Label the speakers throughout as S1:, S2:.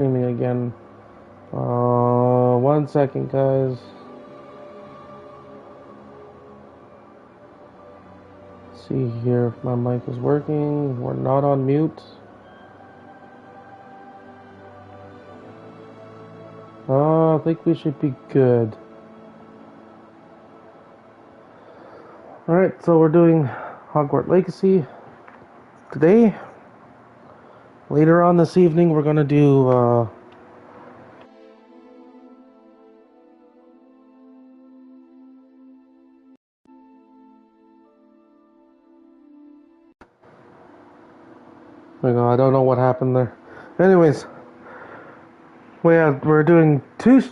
S1: Streaming again. 1 second, guys. Let's see here if my mic is working. We're not on mute. I think we should be good. Alright, so we're doing Hogwarts Legacy today. Later on this evening, we're gonna do I don't know what happened there. Anyways, we're doing two.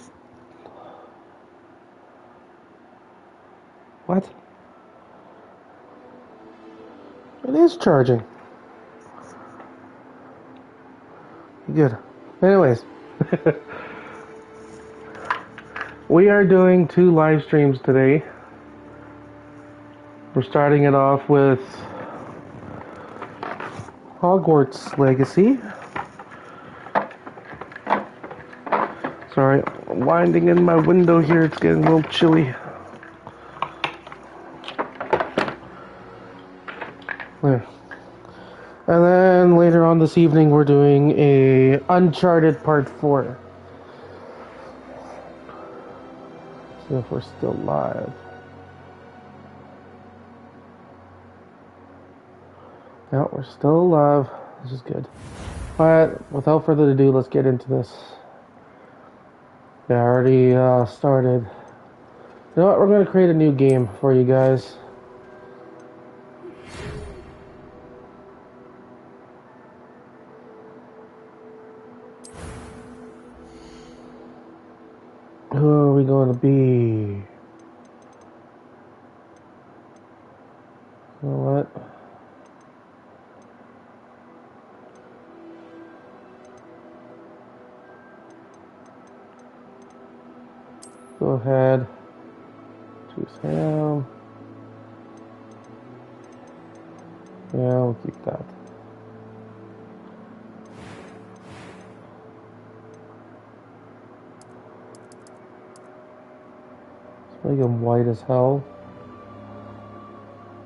S1: What? It is charging. Good. Anyways, we are doing 2 live streams today. We're starting it off with Hogwarts Legacy. Sorry, I'm winding in my window here. It's getting a little chilly. There. And then later on this evening, we're doing a Uncharted Part 4. See if we're still live. Yeah, we're still live. This is good. Alright, without further ado, let's get into this. Yeah, I already started. You know what? We're going to create a new game for you guys. Who are we going to be? You know what? Go ahead. Choose him. Yeah, we'll keep that. Let's make him white as hell.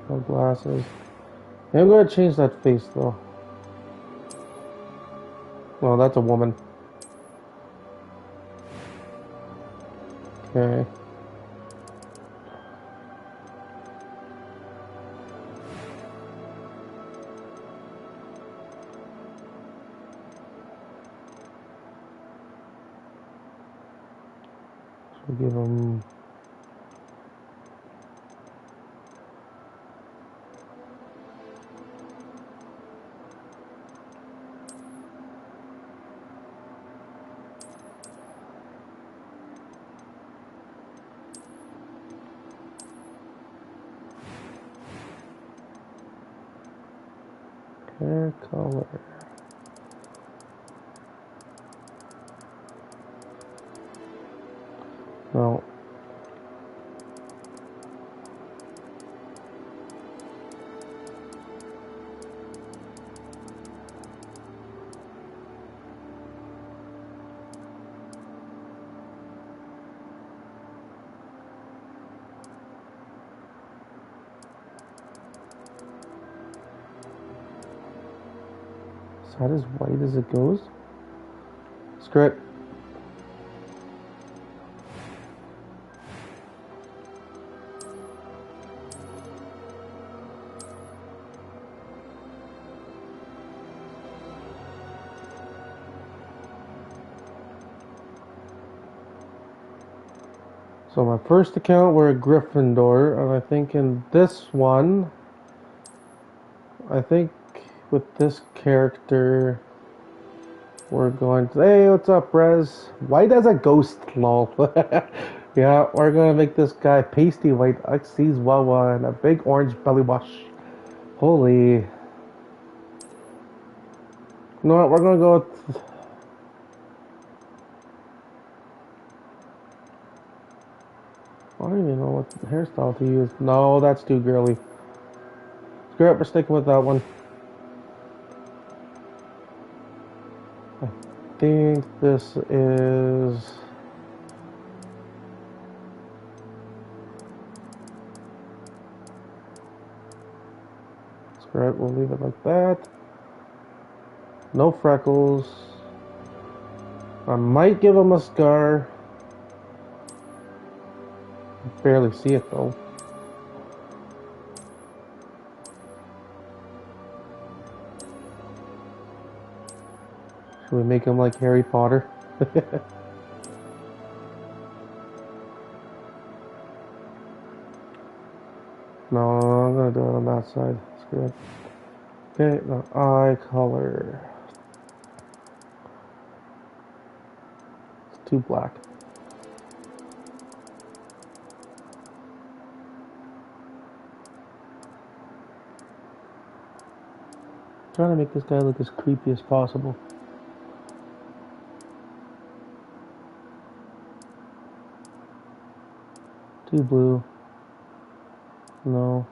S1: No glasses. Yeah, I'm going to change that face though. Well, that's a woman. Okay. So give him. Hair color. No. Is that as white as it goes? Screw it. So my first account we're a Gryffindor, and I think in this one, I think with this character, we're going to... Hey, what's up, Rez? White as a ghost, lol. Yeah, we're gonna make this guy pasty white, Xyz Wawa, and a big orange belly wash. Holy. You know what, we're gonna go with... I don't even know what hairstyle to use. No, that's too girly. Screw it, we're sticking with that one. think this is... Alright, we'll leave it like that. No freckles. I might give him a scar. Barely see it though. Should we make him like Harry Potter? No, I'm gonna do it on that side. Screw it. Okay, the eye color. It's too black. Trying to make this guy look as creepy as possible. Too blue. No.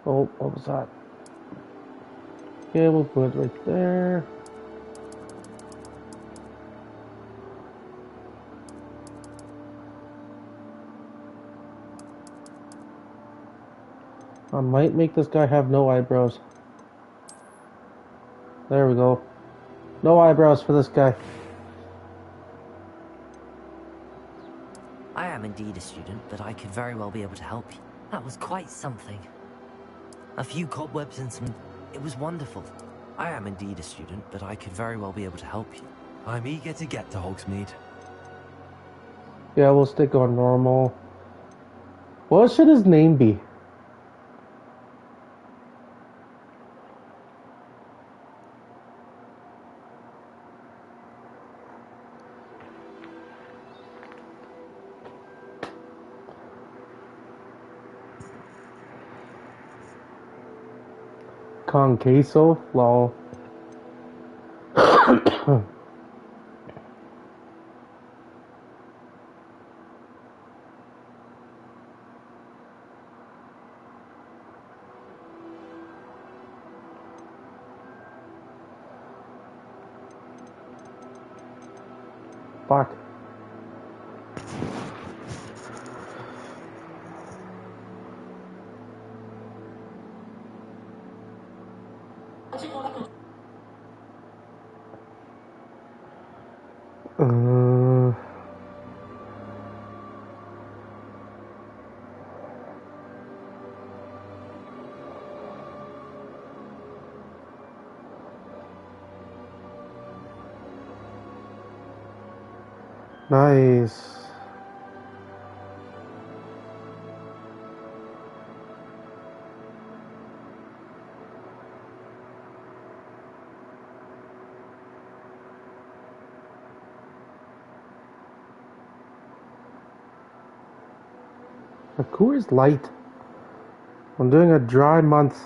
S1: Oh, what was that? Okay, we'll put it right there. I might make this guy have no eyebrows. There we go. No eyebrows for this guy.
S2: I am indeed a student, but I could very well be able to help you. That was quite something. A few cobwebs and some... It was wonderful. I am indeed a student, but I could very well be able to help you.
S3: I'm eager to get to Hogsmeade.
S1: Yeah, we'll stick on normal. What should his name be? Con queso? Lol. Fuck. Nice. A Coors Light. I'm doing a dry month.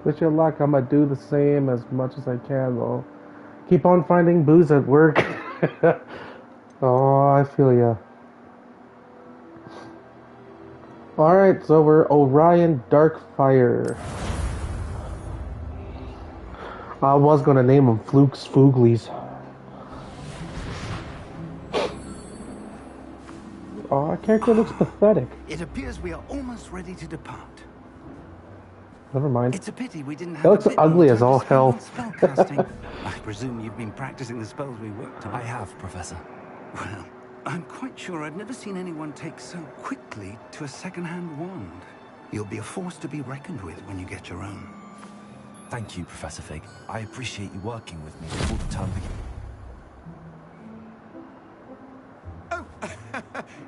S1: With your luck, I'm gonna do the same as much as I can, though. Keep on finding booze at work. Oh, I feel ya. Alright, so we're Orion Darkfire. I was gonna name him Flukes Fooglies. Oh, our character looks pathetic.
S4: It appears we are almost ready to depart.
S1: Never mind.
S4: It's a pity we didn't have
S1: That looks
S4: a bit
S1: ugly
S4: more
S1: as
S4: time
S1: all
S4: to spend on
S1: hell.
S4: spellcasting. I presume you've been practicing the spells we worked on.
S3: I have, Professor.
S4: Well, I'm quite sure I've never seen anyone take so quickly to a second-hand wand. You'll be a force to be reckoned with when you get your own.
S3: Thank you, Professor Fig. I appreciate you working with me before the term begins.
S4: Oh,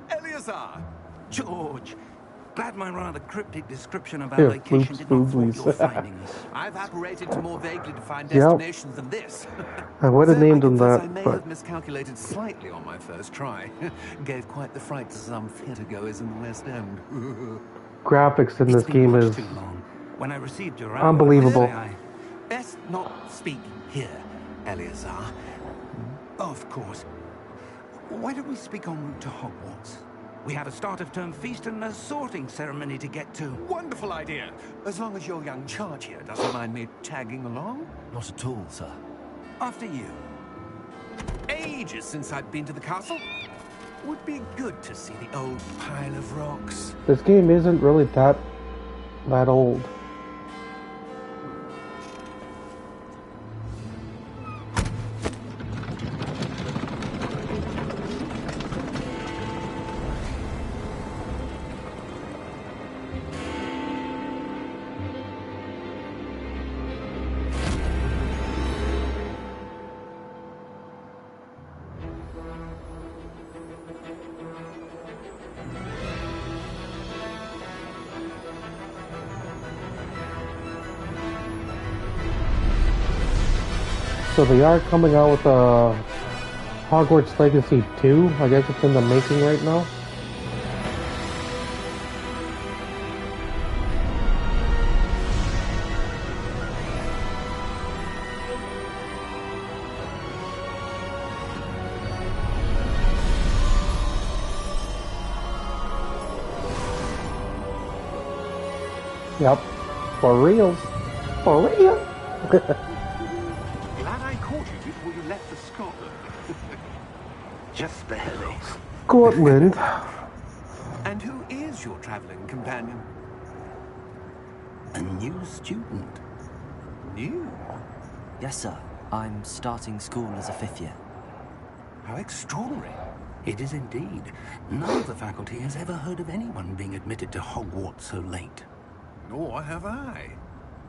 S4: Eleazar! George! Glad my rather cryptic description of our
S1: Yeah,
S4: location
S1: floops,
S4: did not thwart
S1: booblies.
S4: your finding us.
S5: I've apparated to more vaguely defined
S1: Yep.
S5: destinations than this.
S1: I would have
S5: Though
S1: named
S5: I
S1: him
S5: confess
S1: that,
S5: I may
S1: but
S5: have miscalculated slightly on my first try. Gave quite the fright to some theatregoers in the West End.
S1: graphics in
S4: It's
S1: this
S4: been
S1: game
S4: much
S1: is
S4: too long. When I received your
S1: unbelievable.
S4: I
S5: Best not speak here, Eleazar.
S4: Of course. Why don't we speak en route to Hogwarts? We have a start-of-term feast and a sorting ceremony to get to.
S5: Wonderful idea. As long as your young charge here doesn't mind me tagging along.
S3: Not at all, sir.
S4: After you.
S5: Ages since I've been to the castle. Would be good to see the old pile of rocks.
S1: This game isn't really that old. So they are coming out with a Hogwarts Legacy 2. I guess it's in the making right now. Yep. For reals. For real.
S5: Glad I caught you before you left for Scotland.
S4: Just barely.
S1: Scotland.
S5: And who is your traveling companion?
S4: A new student.
S5: New?
S2: Yes, sir. I'm starting school as a 5th year.
S5: How extraordinary.
S4: It is indeed. None of the faculty has ever heard of anyone being admitted to Hogwarts so late.
S5: Nor have I.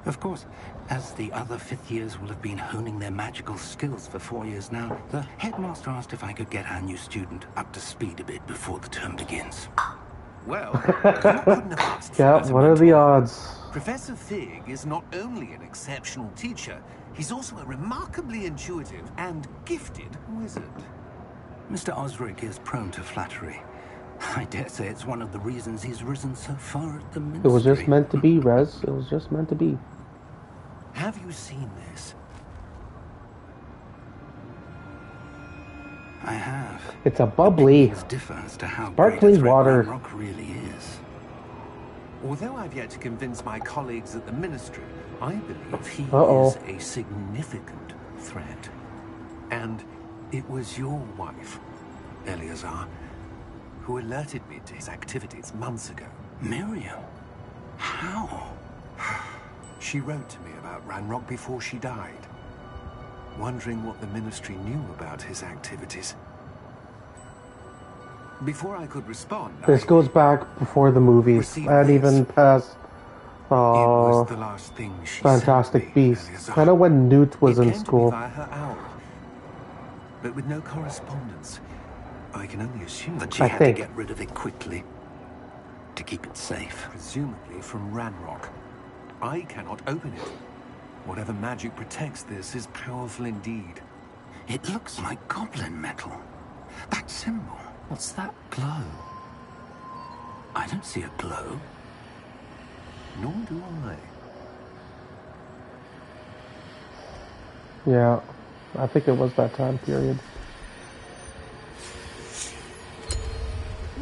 S4: Of course, as the other 5th years will have been honing their magical skills for 4 years now, the headmaster asked if I could get our new student up to speed a bit before the term begins.
S5: Well, you couldn't have asked for
S1: Yeah,
S5: better
S1: what are the
S5: mentor.
S1: odds?
S5: Professor Fig is not only an exceptional teacher, he's also a remarkably intuitive and gifted wizard.
S4: Mr. Osric is prone to flattery. I dare say it's one of the reasons he's risen so far at the ministry.
S1: It was just meant to be, Rez. It was just meant to be.
S5: Have you seen this?
S4: I have.
S1: It's a bubbly.
S4: Opinions differ as to how
S1: Sparkling
S4: great a threat
S1: water.
S4: Ranrock really is.
S5: Although I've yet to convince my colleagues at the ministry, I believe he
S1: Uh-oh.
S5: is a significant threat. And it was your wife, Eleazar, who alerted me to his activities months ago.
S4: Miriam? How?
S5: She wrote to me about Ranrock before she died, wondering what the ministry knew about his activities. Before I could respond,
S1: This goes back before the movies
S5: Received
S1: and
S5: this.
S1: even past
S5: it was the last thing she
S1: Fantastic
S5: sent me,
S1: Beasts.
S5: Eleazar.
S1: Kind of when Newt was
S5: It
S1: in
S5: came to me
S1: school.
S5: via her owl, but with no correspondence. I can only assume
S4: But she
S1: I
S4: had
S1: think.
S4: to get rid of it quickly to keep it safe.
S5: presumably from Ranrock. I cannot open it. Whatever magic protects this is powerful indeed.
S4: It looks like goblin metal. That symbol.
S2: What's that glow?
S4: I don't see a glow.
S5: Nor do I.
S1: Yeah, I think it was that time period.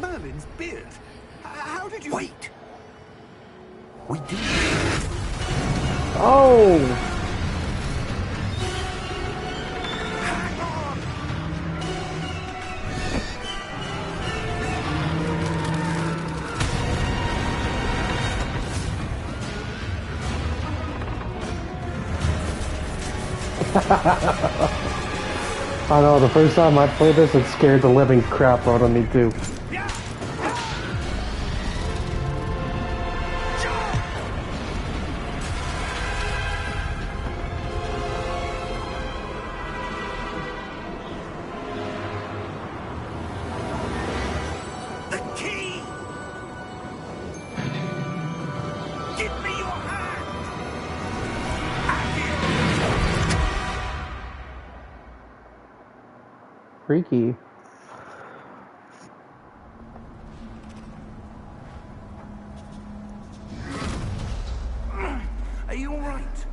S5: Merlin's beard. How did you...
S4: Wait! We did.
S1: Oh!
S5: Hang on!
S1: I know, the first time I played this, it scared the living crap out of me too.
S5: The key!
S1: freaky.
S4: Are you all right?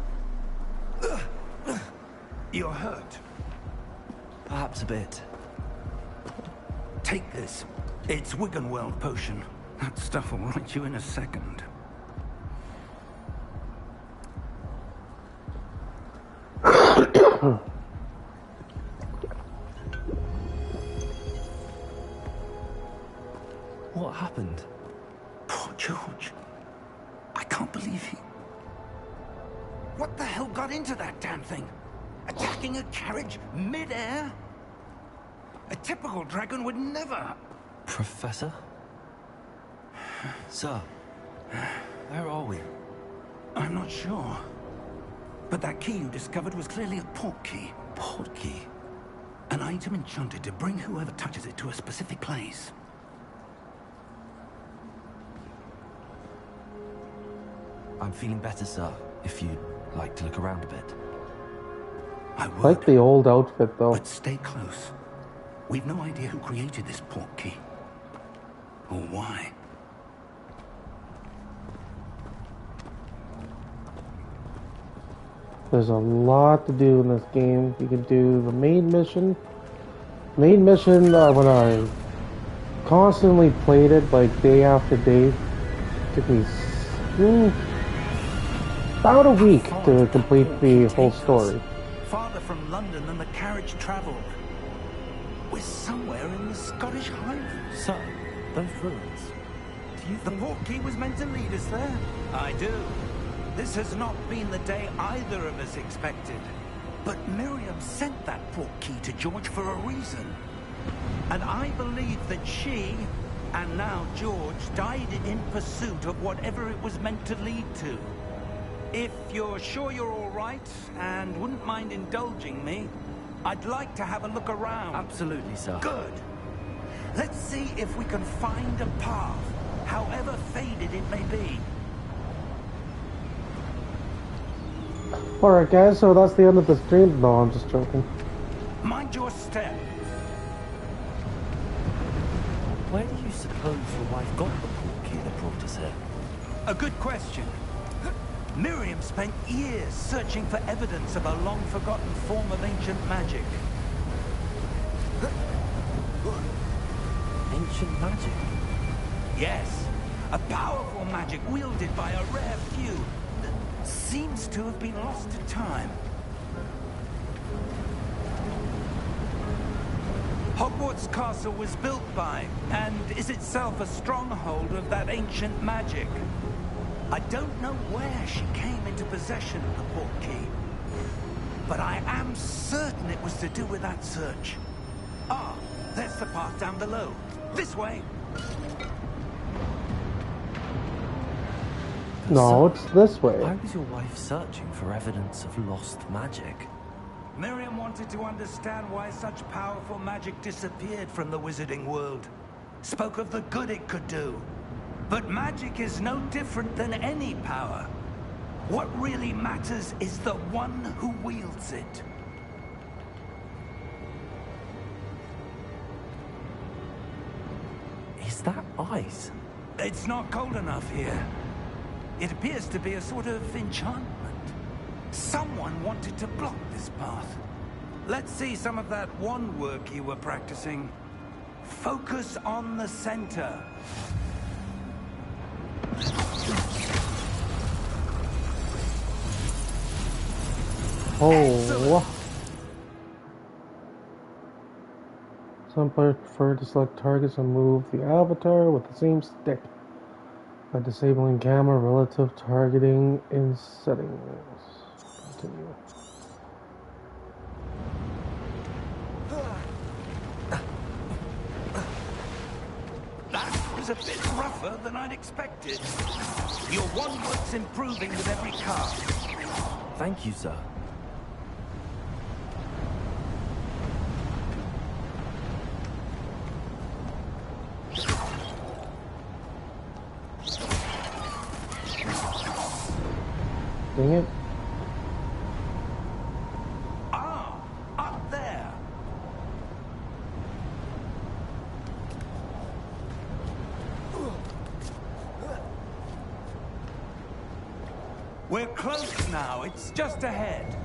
S4: You're hurt.
S3: Perhaps a bit.
S4: Take this. It's Wiggenweld potion. That stuff will right you in a second.
S3: What happened?
S4: Poor George. I can't believe he... What the hell got into that damn thing? Attacking a carriage mid-air? A typical dragon would never...
S3: Professor? Sir, where are we?
S4: I'm not sure. But that key you discovered was clearly a port key.
S3: Port key?
S4: An item enchanted to bring whoever touches it to a specific place.
S3: I'm feeling better, sir, if you'd like to look around a bit.
S4: I
S1: I
S4: would.
S1: like the old outfit though.
S4: But stay close. We've no idea who created this port key. Or why.
S1: There's a lot to do in this game. You can do the main mission. Main mission, when I constantly played it, like day after day, took me about a week to complete the whole story.
S4: Farther from London than the carriage travelled. We're somewhere in the Scottish Highlands.
S3: Sir, those ruins. Do you
S4: The
S3: think...
S4: port key was meant to lead us there? I do. This has not been the day either of us expected. But Miriam sent that port key to George for a reason. And I believe that she, and now George, died in pursuit of whatever it was meant to lead to. If you're sure you're all right, and wouldn't mind indulging me, I'd like to have a look around.
S3: Absolutely, sir.
S4: Good. Let's see if we can find a path, however faded it may be.
S1: Alright guys, so that's the end of the stream. No, I'm just joking.
S4: Mind your step.
S3: Where do you suppose your wife got the port key that brought us here?
S4: A good question. Miriam spent years searching for evidence of a long-forgotten form of ancient magic.
S3: Ancient magic?
S4: Yes, a powerful magic wielded by a rare few that seems to have been lost to time. Hogwarts Castle was built by, and is itself a stronghold of that ancient magic. I don't know where she came into possession of the port key, but I am certain it was to do with that search. Ah, there's the path down below. This way.
S1: No, it's this way.
S3: Why was your wife searching for evidence of lost magic?
S4: Miriam wanted to understand why such powerful magic disappeared from the wizarding world. Spoke of the good it could do. But magic is no different than any power. What really matters is the one who wields it.
S3: Is that ice?
S4: It's not cold enough here. It appears to be a sort of enchantment. Someone wanted to block this path. Let's see some of that wand work you were practicing. Focus on the center.
S1: Oh. Some players prefer to select targets and move the avatar with the same stick by disabling camera relative targeting in settings. Continue.
S4: That was a bit rougher than I'd expected. Your wand work's improving with every cast.
S3: Thank you, sir.
S1: Dang it.
S4: Ah, up there. We're close now. It's just ahead.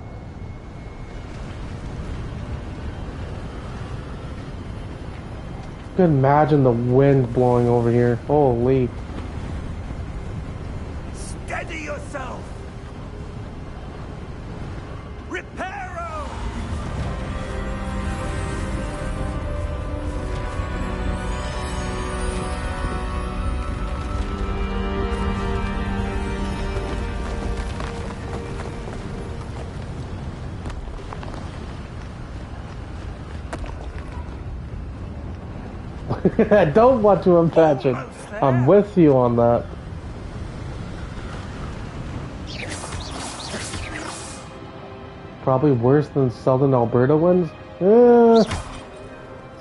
S1: You can imagine the wind blowing over here. Holy.
S4: Steady yourself. Reparo!
S1: I don't want to imagine.
S4: Almost there.
S1: I'm with you on that. Probably worse than Southern Alberta winds.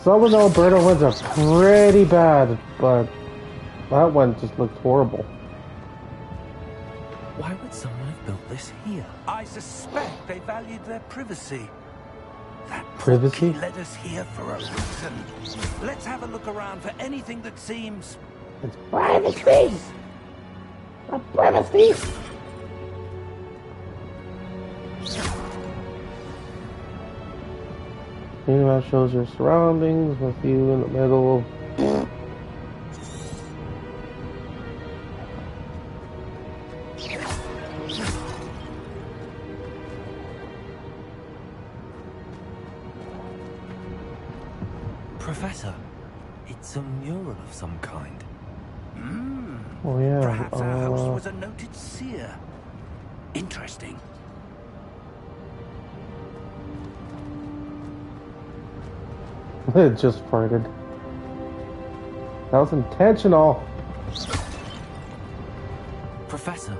S1: Southern Alberta winds are pretty bad, but that one just looks horrible.
S3: Why would someone have built this here?
S4: I suspect they valued their privacy. That
S1: Privacy?
S4: portkey led us here for a reason. Let's have a look around for anything that seems...
S1: It's privacy! Privacy! Meanwhile, shows your surroundings with you in the middle.
S3: Professor, it's a mural of some kind.
S1: Oh yeah.
S4: Perhaps our host was a noted seer. Interesting.
S1: It just farted. That was intentional.
S3: Professor,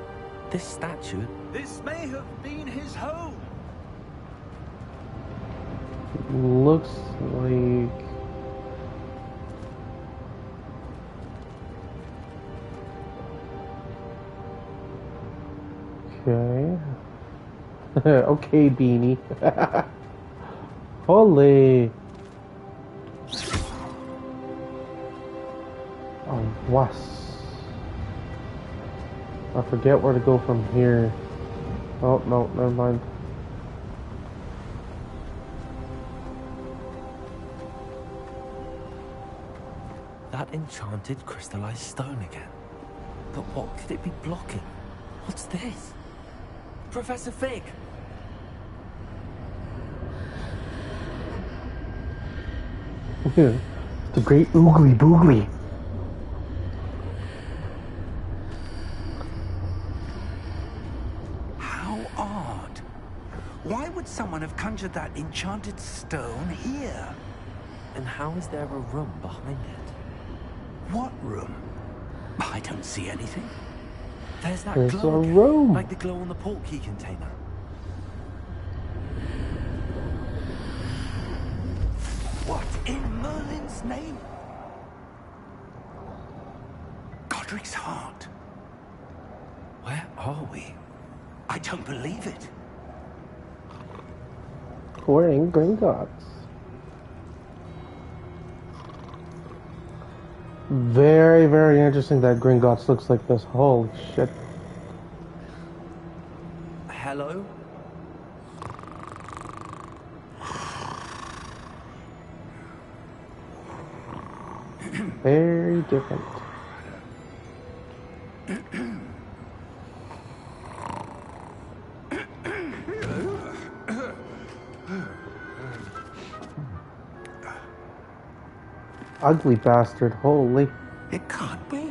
S3: this statue...
S4: This may have been his home.
S1: Looks like... Okay. Okay, Beanie. Holy. Oh, what? I forget where to go from here. Oh, no, never mind.
S3: That enchanted crystallized stone again. But what could it be blocking? What's this? Professor Fig!
S1: The great oogly boogly.
S4: How odd. Why would someone have conjured that enchanted stone here?
S3: And how is there a room behind it?
S4: What room? I don't see anything.
S3: There's that
S1: There's
S3: glow
S1: a
S3: again,
S1: room.
S3: like the glow on the portkey container.
S4: What in Merlin's name? Godric's heart.
S3: Where are we?
S4: I don't believe it.
S1: We're in Gringotts. Very, very interesting that Gringotts looks like this. Holy shit.
S3: Hello?
S1: Very different. Ugly bastard, holy.
S4: It can't be.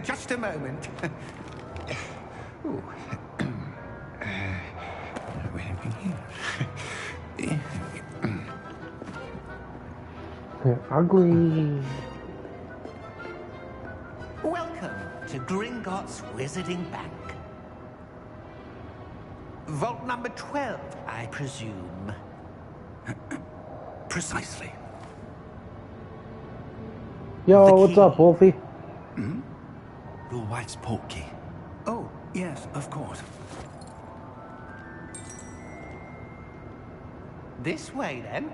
S4: Just a moment. Ooh.
S1: Ugly.
S4: Welcome to Gringotts Wizarding Bank. Vault number 12, I presume. Precisely.
S1: Yo,
S4: The
S1: what's
S4: key.
S1: up, Wolfie?
S3: Your wife's portkey.
S4: Oh, yes, of course. This way, then.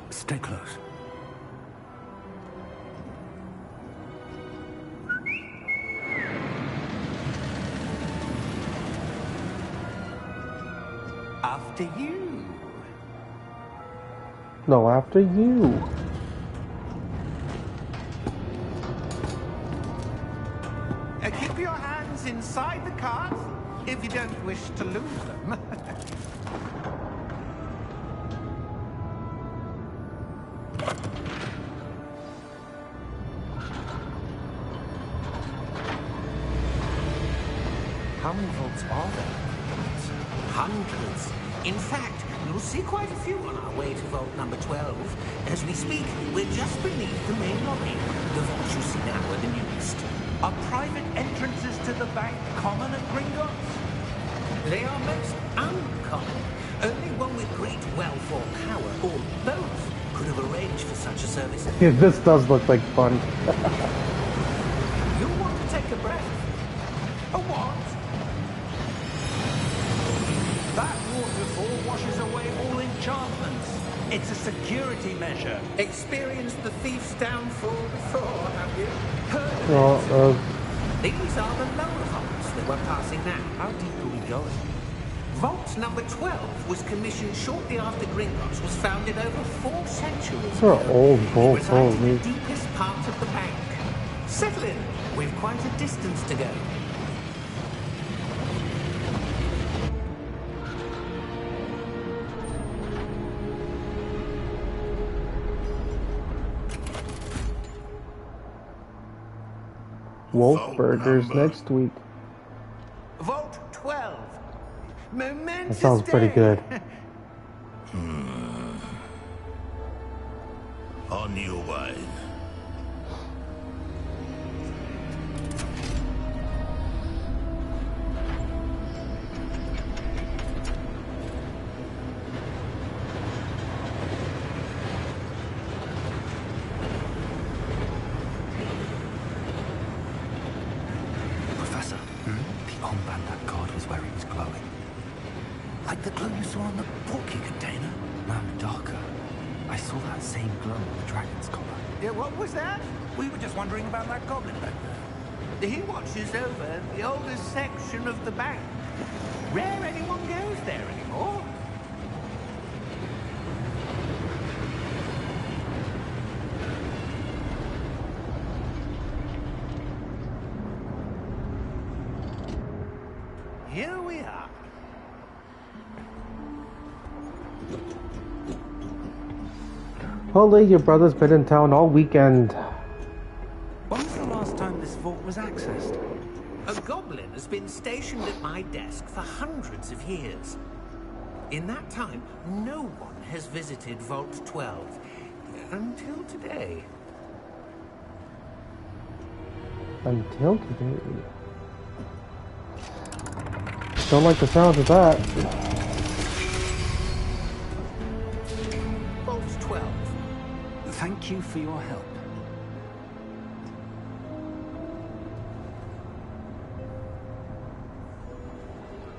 S4: Stay close. After you.
S1: No, after you.
S4: Keep your hands inside the cart if you don't wish to lose them.
S2: How many vaults are there?
S5: Hundreds. In fact, you'll see quite a few on our way to vault number 12. As we speak, we're just beneath the main lobby. The vaults you see now are the newest.
S4: Are private entrances to the bank common at Gringotts?
S5: They are most uncommon. Only one with great wealth or power, or both, could have arranged for such a service.
S1: Yeah, this does look like fun.
S4: You want to take a breath? A what? That waterfall washes away all enchantments. It's a security measure.
S5: Experienced the thief's downfall before, have you?
S4: Heard of it?
S1: Well,
S5: These are the lower vaults that we're passing now.
S2: How deep are we going?
S5: Vault number 12 was commissioned shortly after Gringotts was founded over 4 centuries
S1: these are
S5: ago.
S1: old
S5: It
S1: vaults,
S5: resides in
S1: holy.
S5: the deepest part of the bank. Settle in. We've quite a distance to go.
S1: Wolf Burgers next week.
S4: Vault 12. Momentous
S1: That sounds pretty
S4: day.
S1: good.
S6: On your wine.
S3: Professor, the armband that guard was wearing is glowing.
S4: Like the glow you saw on the porky container.
S3: No, darker. I saw that same glow on the dragon's collar.
S4: Yeah, what was that? We were just wondering about that goblin back there. He watches over the oldest section of the bank. Rare anyone goes there anymore. Here we are.
S1: Holy, your brother's been in town all weekend.
S4: When was the last time this vault was accessed?
S5: A goblin has been stationed at my desk for hundreds of years. In that time, no one has visited Vault 12. Until today.
S1: Until today. Don't like the sound of that.
S5: Vault 12.
S4: Thank you for your help.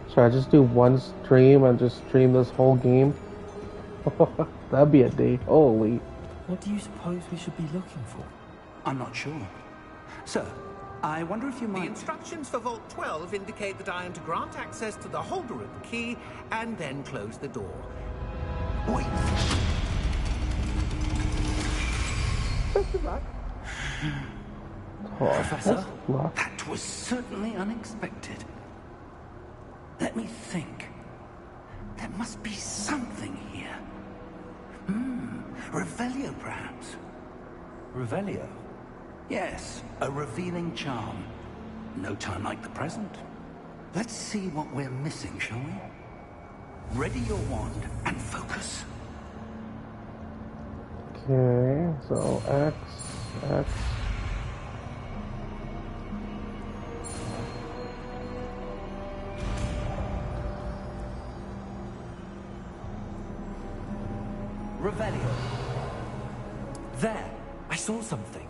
S1: Should I just do one stream and just stream this whole game? That'd be a day. Holy.
S3: What do you suppose we should be looking for?
S4: I'm not sure. Sir, I wonder if you
S5: The
S4: might...
S5: instructions for Vault 12 indicate that I am to grant access to the holder of the key and then close the door.
S4: Wait.
S1: Oh,
S4: Professor?
S1: that's luck.
S4: That was certainly unexpected. Let me think. There must be something here. Revelio, perhaps.
S3: Revelio?
S4: Yes, a revealing charm. No time like the present. Let's see what we're missing, shall we? Ready your wand and focus.
S1: Okay, so X, X.
S4: Revelio.
S3: There! I saw something.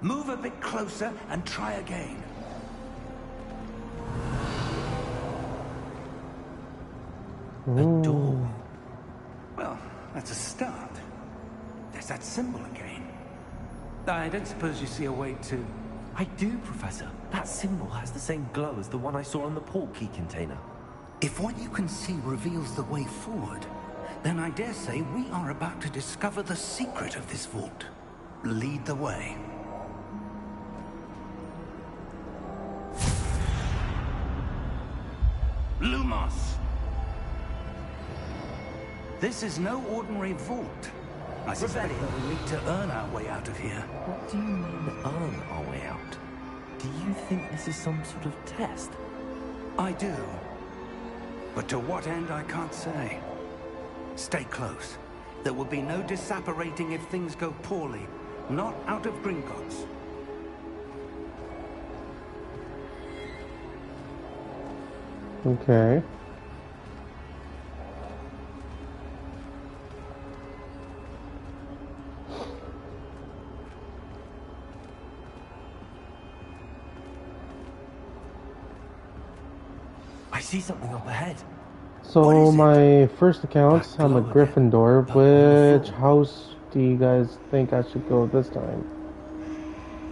S4: Move a bit closer and try again.
S3: A door.
S4: Well, that's a start. There's that symbol again. I don't suppose you see a way to...
S3: I do, Professor. That symbol has the same glow as the one I saw on the port key container.
S4: If what you can see reveals the way forward, then I dare say we are about to discover the secret of this vault. Lead the way. Lumos! This is no ordinary vault. I suspect that we need to earn our way out of here.
S3: What do you mean, earn our way out? Do you think this is some sort of test?
S4: I do. But to what end, I can't say. Stay close. There will be no disapparating if things go poorly. Not out of Gringotts.
S1: Okay.
S3: I see something up ahead.
S1: So my first account, I'm a Gryffindor. Which house do you guys think I should go this time?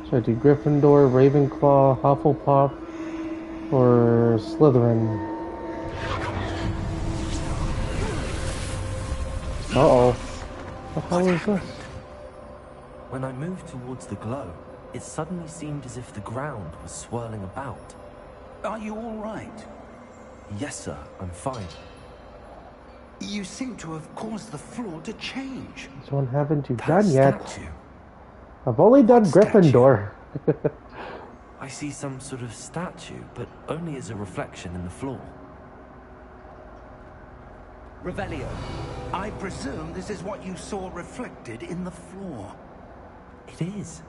S1: Should I do Gryffindor, Ravenclaw, Hufflepuff, or Slytherin? Uh-oh. What the hell is this?
S3: When I moved towards the glow, it suddenly seemed as if the ground was swirling about.
S4: Are you all right?
S3: Yes, sir, I'm fine.
S4: You seem to have caused the floor to change.
S1: This one haven't you
S4: That
S1: done yet?
S4: statue.
S1: I've only done Gryffindor.
S3: I see some sort of statue, but only as a reflection in the floor.
S4: Revelio, I presume this is what you saw reflected in the floor.
S3: It is.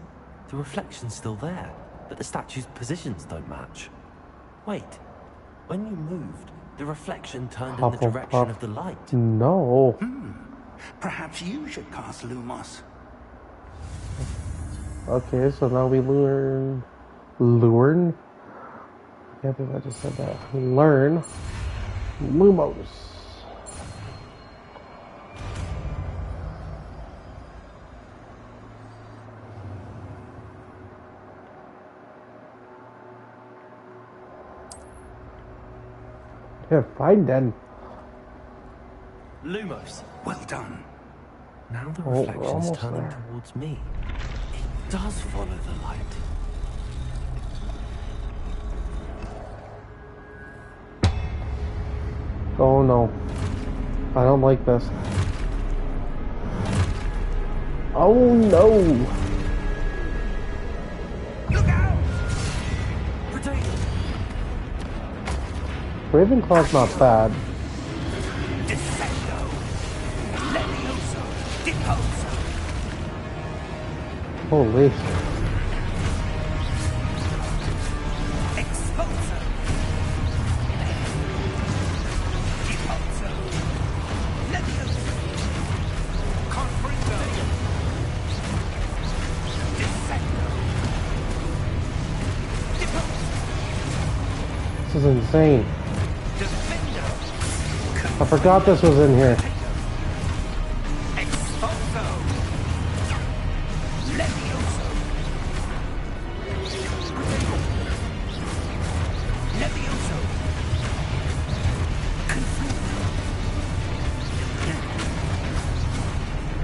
S3: The reflection's still there, but the statue's positions don't match. Wait, when you moved, the reflection turned in the direction of the light.
S1: No.
S4: Perhaps you should cast Lumos.
S1: Okay, so now we learn. I can't believe I just said that. Learn Lumos. Yeah, fine then.
S3: Lumos.
S4: Well done.
S3: Now the
S1: we're
S3: reflection's
S1: almost
S3: turning
S1: there.
S3: towards me. It does follow the light.
S1: Oh no. I don't like this. Oh no!
S4: Look out!
S3: Potato!
S1: Ravenclaw's not bad.
S4: Defendo! Levioso! Deposo!
S1: Holy.
S4: Exposo! Deposo! Levioso! Confringo! Defendo! Deposo!
S1: This is insane.
S4: Defendo!
S1: I forgot this was in here.
S4: Exposo! Levioso! Levioso!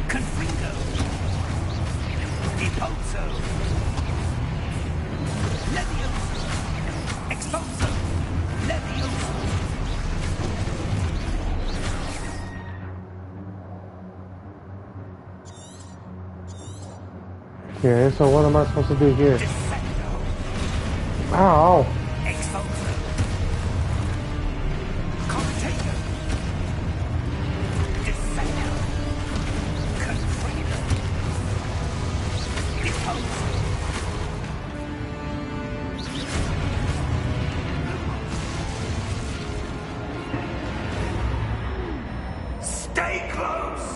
S4: Confringo! Deposo! Levioso! Exposo! Levioso!
S1: Okay, so what am I supposed to do here?
S4: Defendo!
S1: Ow!
S4: Exposo! Commentator! Defendo! Confringo! Deposo! Stay close!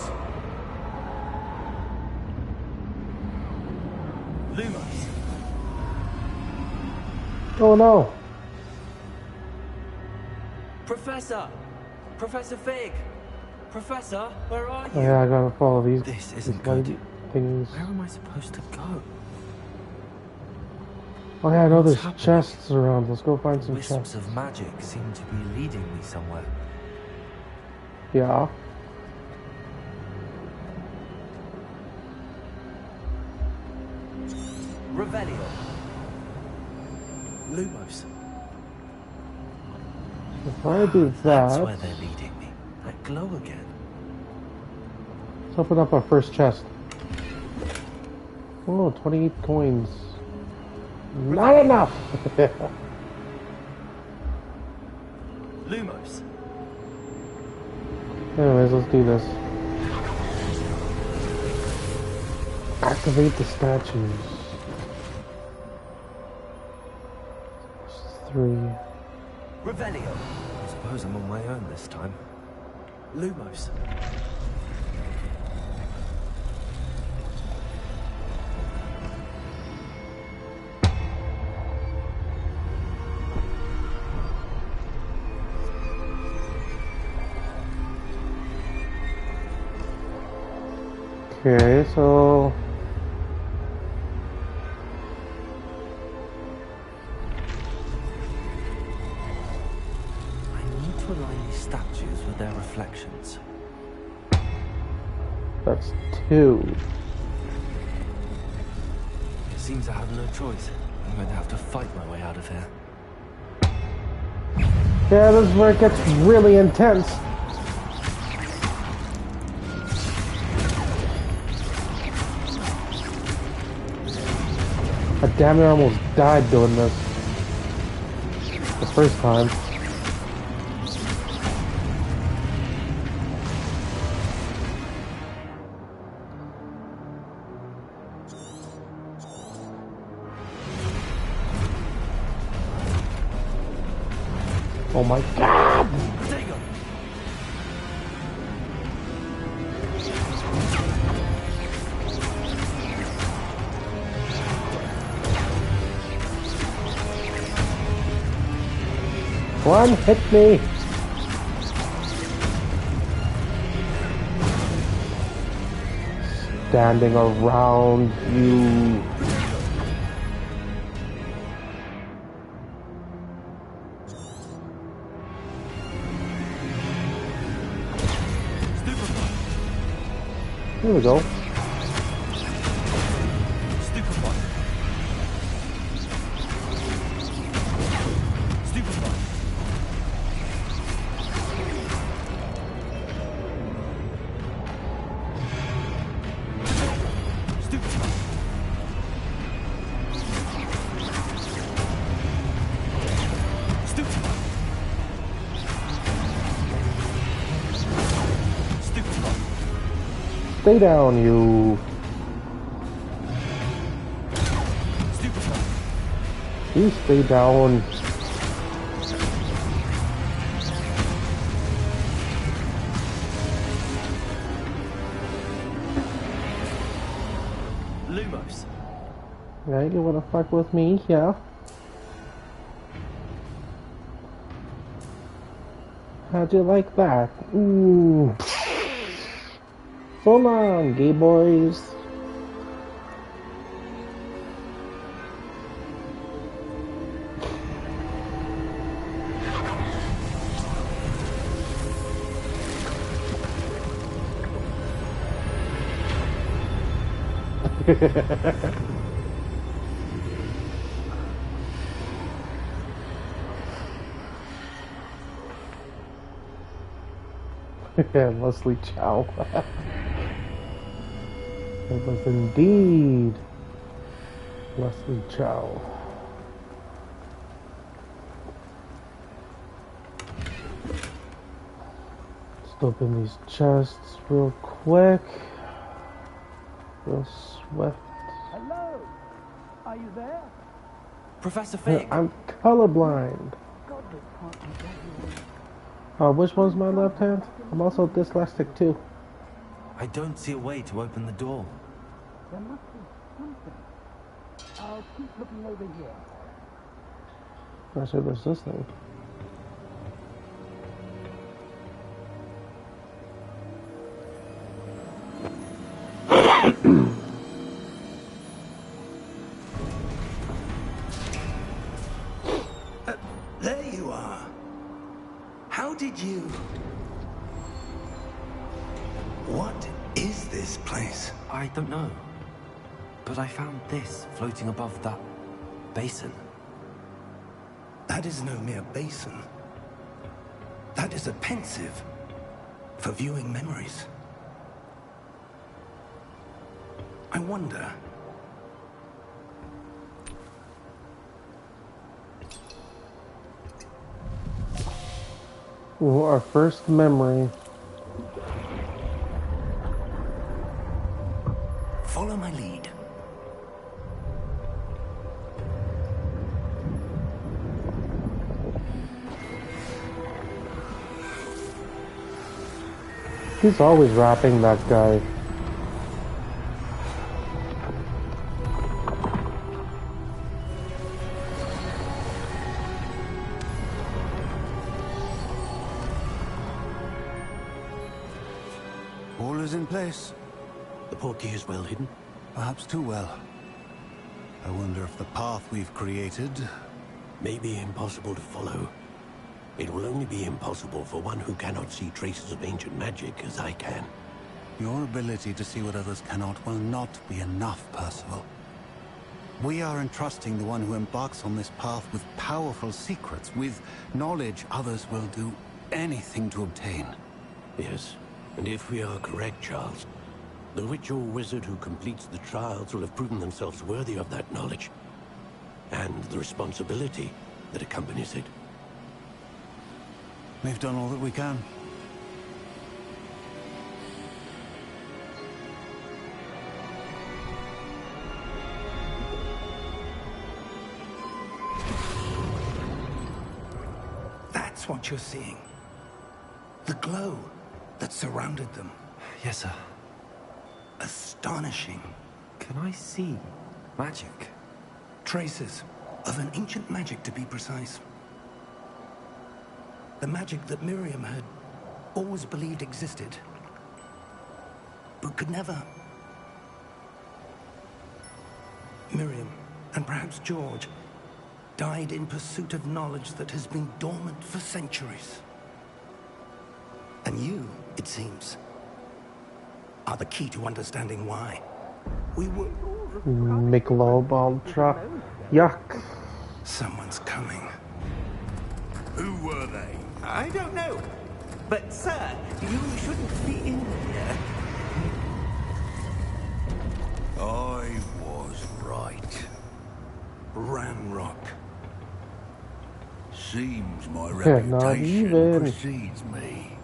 S3: Lumos!
S1: Oh no!
S3: Professor! Professor Fig! Professor, where are you?
S1: Oh, yeah, I gotta follow these.
S3: This isn't
S1: these
S3: good.
S1: things.
S3: Where am I supposed to go?
S1: Oh yeah, I know
S3: What's
S1: there's
S3: happening?
S1: chests around. Let's go find some
S3: Wisps
S1: chests.
S3: of magic seem to be leading me somewhere.
S1: Yeah.
S3: Revelio. Lumos.
S1: If I do
S3: That's
S1: that,
S3: where they're leading me. That glow again.
S1: let's open up our first chest. Oh, 28 coins. Not enough!
S3: Lumos.
S1: Anyways, let's do this. Activate the statues. 3.
S3: Revelio. I suppose I'm on my own this time. Lumos.
S1: Okay, so
S3: I need to align these statues with their reflections.
S1: that's 2.
S3: It seems I have no choice. I'm going to have to fight my way out of here.
S1: Yeah, this is where it gets really intense. Damn it, I almost died doing this. The first time. Oh my god! One hit me! Standing around you. Here we go. Stay down, you. You stay down.
S3: Lumos.
S1: Yeah, you wanna fuck with me? Yeah. How'd you like that? Ooh. So long, gay boys. Leslie Chow. It was indeed Leslie Chow. Let's open these chests real quick. Real swift.
S4: Hello? Are you there?
S3: Professor Fig.
S1: I'm colorblind. Which one's my left hand? I'm also dyslexic too.
S3: I don't see a way to open the door.
S4: There must be something. I'll keep looking over here.
S1: Not sure there's this thing.
S4: did you... What is this place?
S3: I don't know. But I found this floating above that basin.
S4: That is no mere basin. That is a pensive for viewing memories. I wonder...
S1: Ooh, our first memory.
S4: Follow my lead.
S1: He's always rapping, that guy.
S7: All is in place.
S5: The portkey is well hidden.
S7: Perhaps too well. I wonder if the path we've created...
S5: May be impossible to follow. It will only be impossible for one who cannot see traces of ancient magic as I can.
S7: Your ability to see what others cannot will not be enough, Percival. We are entrusting the one who embarks on this path with powerful secrets, with knowledge others will do anything to obtain.
S5: Yes, and if we are correct, Charles, the witch or wizard who completes the trials will have proven themselves worthy of that knowledge, and the responsibility that accompanies it.
S7: We've done all that we can.
S4: That's what you're seeing. The glow that surrounded them.
S3: Yes, sir.
S4: Astonishing.
S3: Can I see magic?
S4: Traces of an ancient magic, to be precise. The magic that Miriam had always believed existed, but could never. Miriam, and perhaps George, died in pursuit of knowledge that has been dormant for centuries. And you, it seems, are the key to understanding why. We were...
S1: Michelob Ultra. Yuck.
S4: Someone's coming.
S6: Who were they?
S5: I don't know. But, sir, you shouldn't be in here.
S6: I was right.
S4: Ranrock.
S6: Seems my
S1: Yeah, not
S6: reputation
S1: even.
S6: precedes me.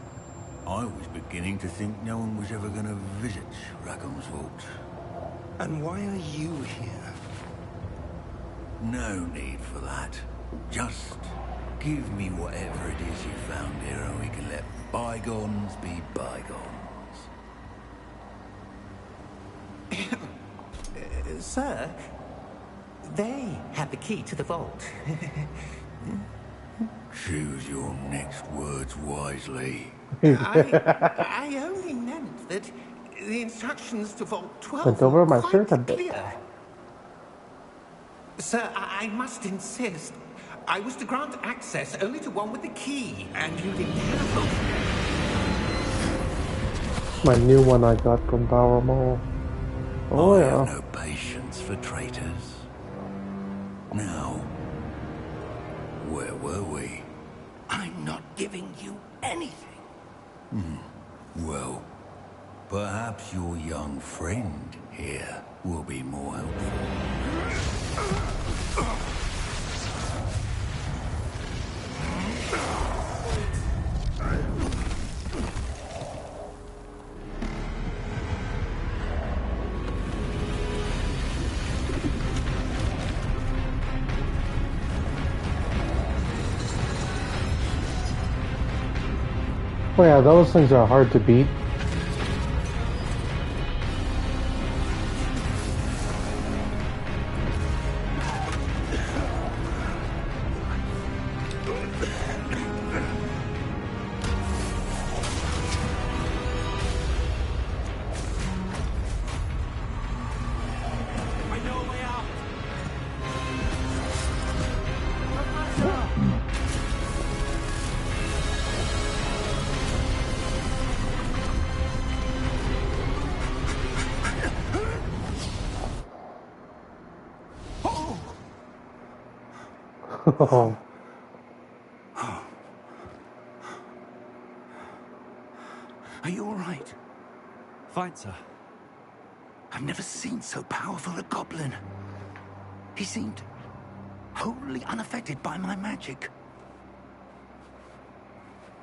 S6: I was beginning to think no one was ever going to visit Rackham's vault.
S4: And why are you here?
S6: No need for that. Just give me whatever it is you found here and we can let bygones be bygones.
S5: Sir, they have the key to the vault.
S6: Choose your next words wisely.
S5: I only meant that the instructions to Vault 12
S1: Bent over
S5: were
S1: my
S5: quite
S1: shirt a bit.
S5: clear. Sir, I must insist. I was to grant access only to one with the key, and you didn't have it.
S1: My new one I got from Power Mall. Oh
S6: I
S1: yeah.
S6: have no patience for traitors. Now, where were we?
S4: I'm not giving you anything.
S6: Well, perhaps your young friend here will be more helpful.
S1: Oh yeah, those things are hard to beat.
S5: I know a way out.
S1: Oh.
S6: Are you all right?
S3: Fine, sir.
S6: I've never seen so powerful a goblin. He seemed wholly unaffected by my magic.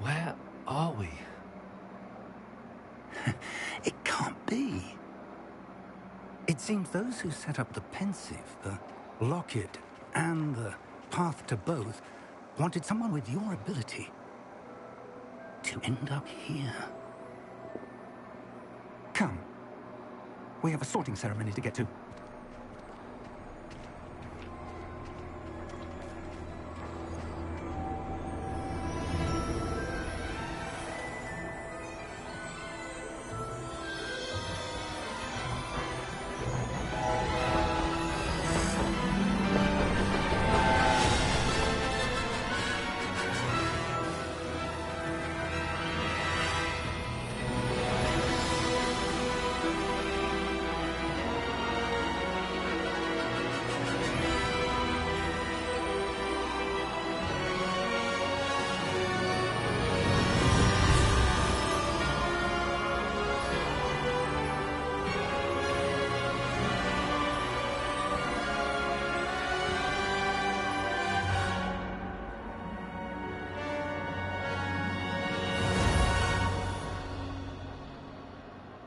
S3: Where are we?
S6: It can't be. It seems those who set up the pensive, the locket, and the path to both wanted someone with your ability to end up here. Come. We have a sorting ceremony to get to.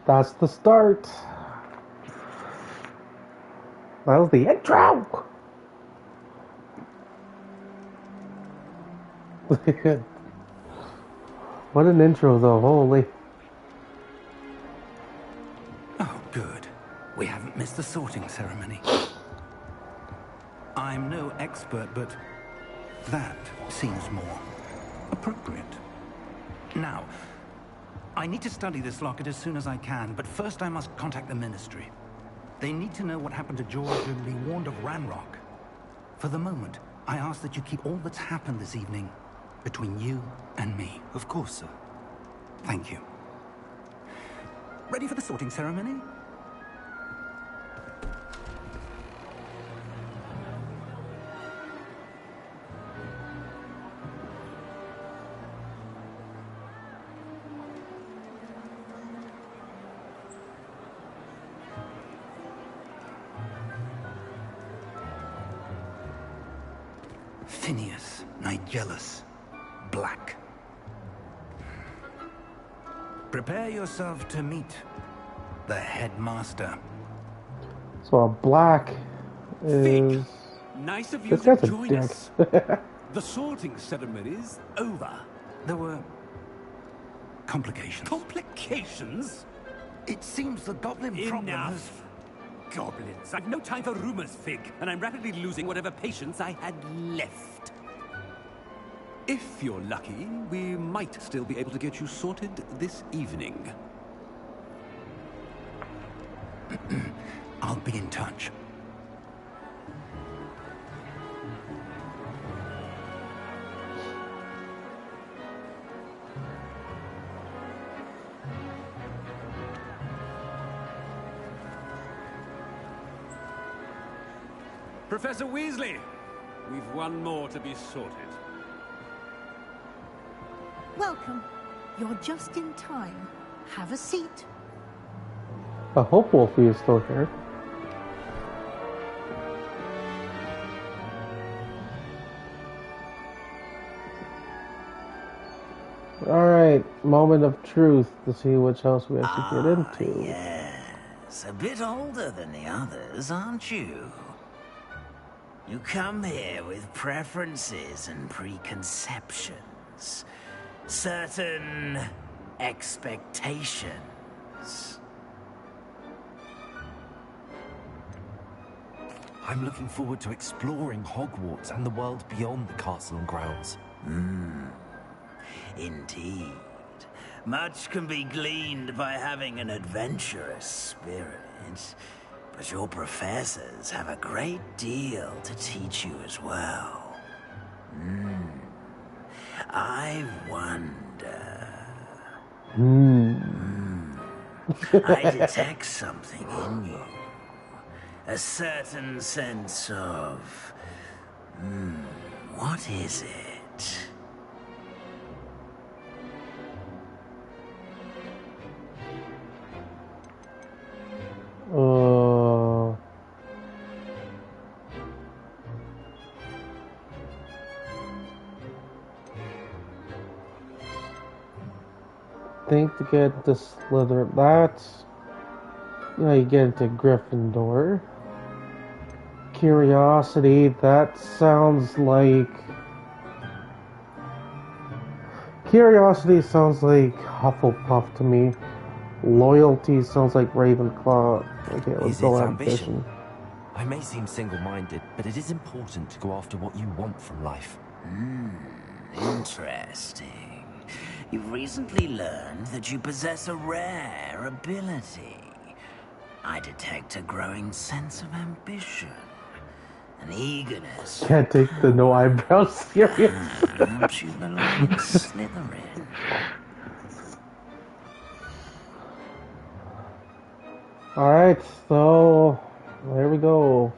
S1: That's the start. That was the intro. What an intro, though. Holy.
S6: Oh, good. We haven't missed the sorting ceremony. I'm no expert, but that seems more appropriate. Now, I need to study this locket as soon as I can, but first I must contact the Ministry. They need to know what happened to George and be warned of Ranrock. For the moment, I ask that you keep all that's happened this evening between you and me.
S3: Of course, sir.
S6: Thank you. Ready for the sorting ceremony? Phineas, Nigellus, Black. Prepare yourself to meet the headmaster.
S1: So a black is...
S3: Nice of you
S1: This
S3: to
S1: guy's a
S3: join
S1: dick.
S3: us. The sorting ceremony's over.
S6: There were complications.
S3: Complications?
S6: It seems the goblin problem has...
S3: Enough. Goblins. I've no time for rumors, Fig, and I'm rapidly losing whatever patience I had left. If you're lucky, we might still be able to get you sorted this evening.
S6: I'll be in touch.
S3: Professor Weasley, we've one more to be sorted.
S8: Welcome. You're just in time. Have a seat.
S1: I hope Wolfie is still here. Alright, moment of truth to see which house we actually get into.
S9: Yes, a bit older than the others, aren't you? You come here with preferences and preconceptions. Certain expectations.
S3: I'm looking forward to exploring Hogwarts and the world beyond the castle and grounds.
S9: Indeed. Much can be gleaned by having an adventurous spirit, but your professors have a great deal to teach you as well. I wonder... I detect something in you. A certain sense of... What is it?
S1: Think to get the Slytherin. That's, you know, you get into Gryffindor. Curiosity. That sounds like. Curiosity sounds like Hufflepuff to me. Loyalty sounds like Ravenclaw. Okay, let's
S2: Is
S1: go
S2: it
S1: ambition.
S2: I may seem single-minded, but it is important to go after what you want from life.
S9: Interesting. You've recently learned that you possess a rare ability. I detect a growing sense of ambition, an eagerness.
S1: Can't take the no eyebrows serious.
S9: Perhaps you belong in Slytherin.
S1: Alright, so there we go.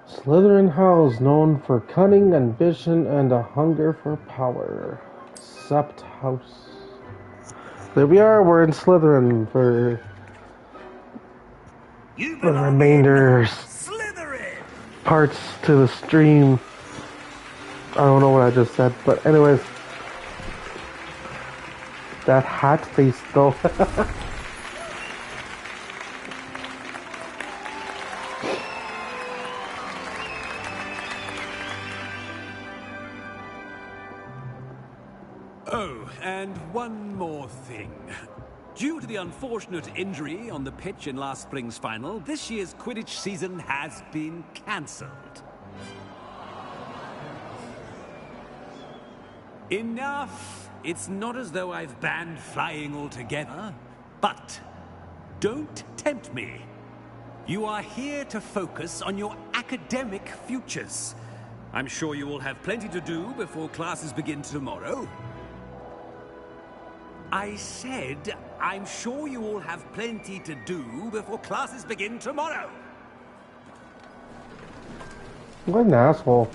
S1: Slytherin House, known for cunning, ambition, and a hunger for power. Sept House. There we are, we're in Slytherin for
S9: You
S1: the
S9: belong
S1: remainder
S9: in Slytherin.
S1: parts to the stream. I don't know what I just said, but anyways. That hat face though.
S3: Oh, and one more thing. Due to the unfortunate injury on the pitch in last spring's final, this year's Quidditch season has been cancelled. Enough! It's not as though I've banned flying altogether, but don't tempt me. You are here to focus on your academic futures. I'm sure you will have plenty to do before classes begin tomorrow. I said, I'm sure you all have plenty to do before classes begin tomorrow.
S1: What an asshole.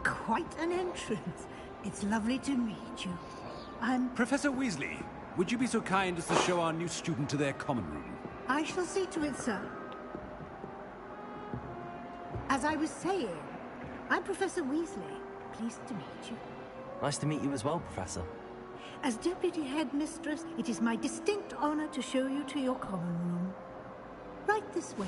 S8: Quite an entrance. It's lovely to meet you. I'm...
S3: Professor Weasley, would you be so kind as to show our new student to their common room?
S8: I shall see to it, sir. As I was saying, I'm Professor Weasley. Pleased to meet you.
S2: Nice to meet you as well, Professor.
S8: As Deputy Headmistress, it is my distinct honor to show you to your common room. Right this way.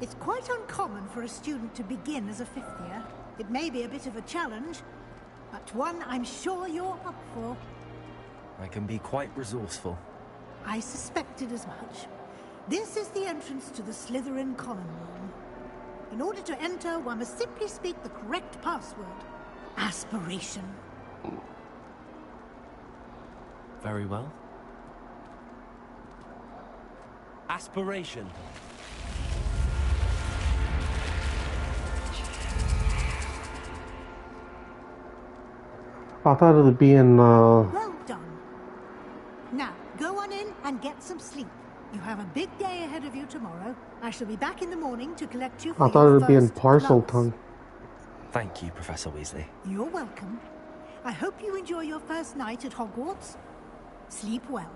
S8: It's quite uncommon for a student to begin as a fifth year. It may be a bit of a challenge, but one I'm sure you're up for.
S2: I can be quite resourceful.
S8: I suspected as much. This is the entrance to the Slytherin common room. In order to enter, one must simply speak the correct password. Aspiration.
S2: Very well. Aspiration.
S1: I thought it would be in,
S8: Well done. Now, go on in and get some sleep. You have a big day ahead of you tomorrow. I shall be back in the morning to collect you for
S1: I thought
S8: your
S1: it would be in
S8: first
S1: parcel
S8: class.
S1: tongue.
S2: Thank you, Professor Weasley.
S8: You're welcome. I hope you enjoy your first night at Hogwarts. Sleep well.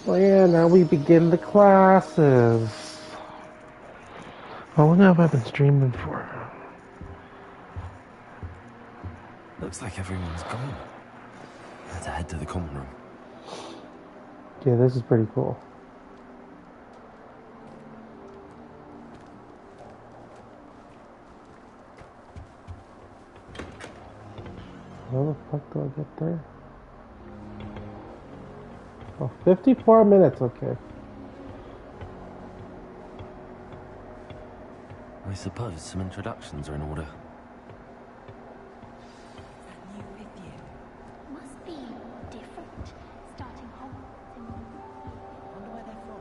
S1: Oh yeah, now we begin the classes. How long have I been streaming for?
S2: Looks like everyone's gone. Let's head to the common room.
S1: Yeah, this is pretty cool. How the fuck do I get there? Oh, 54 minutes, okay.
S2: I suppose some introductions are in order.
S10: Must be different. Starting Hogwarts in... Wonder where they're from.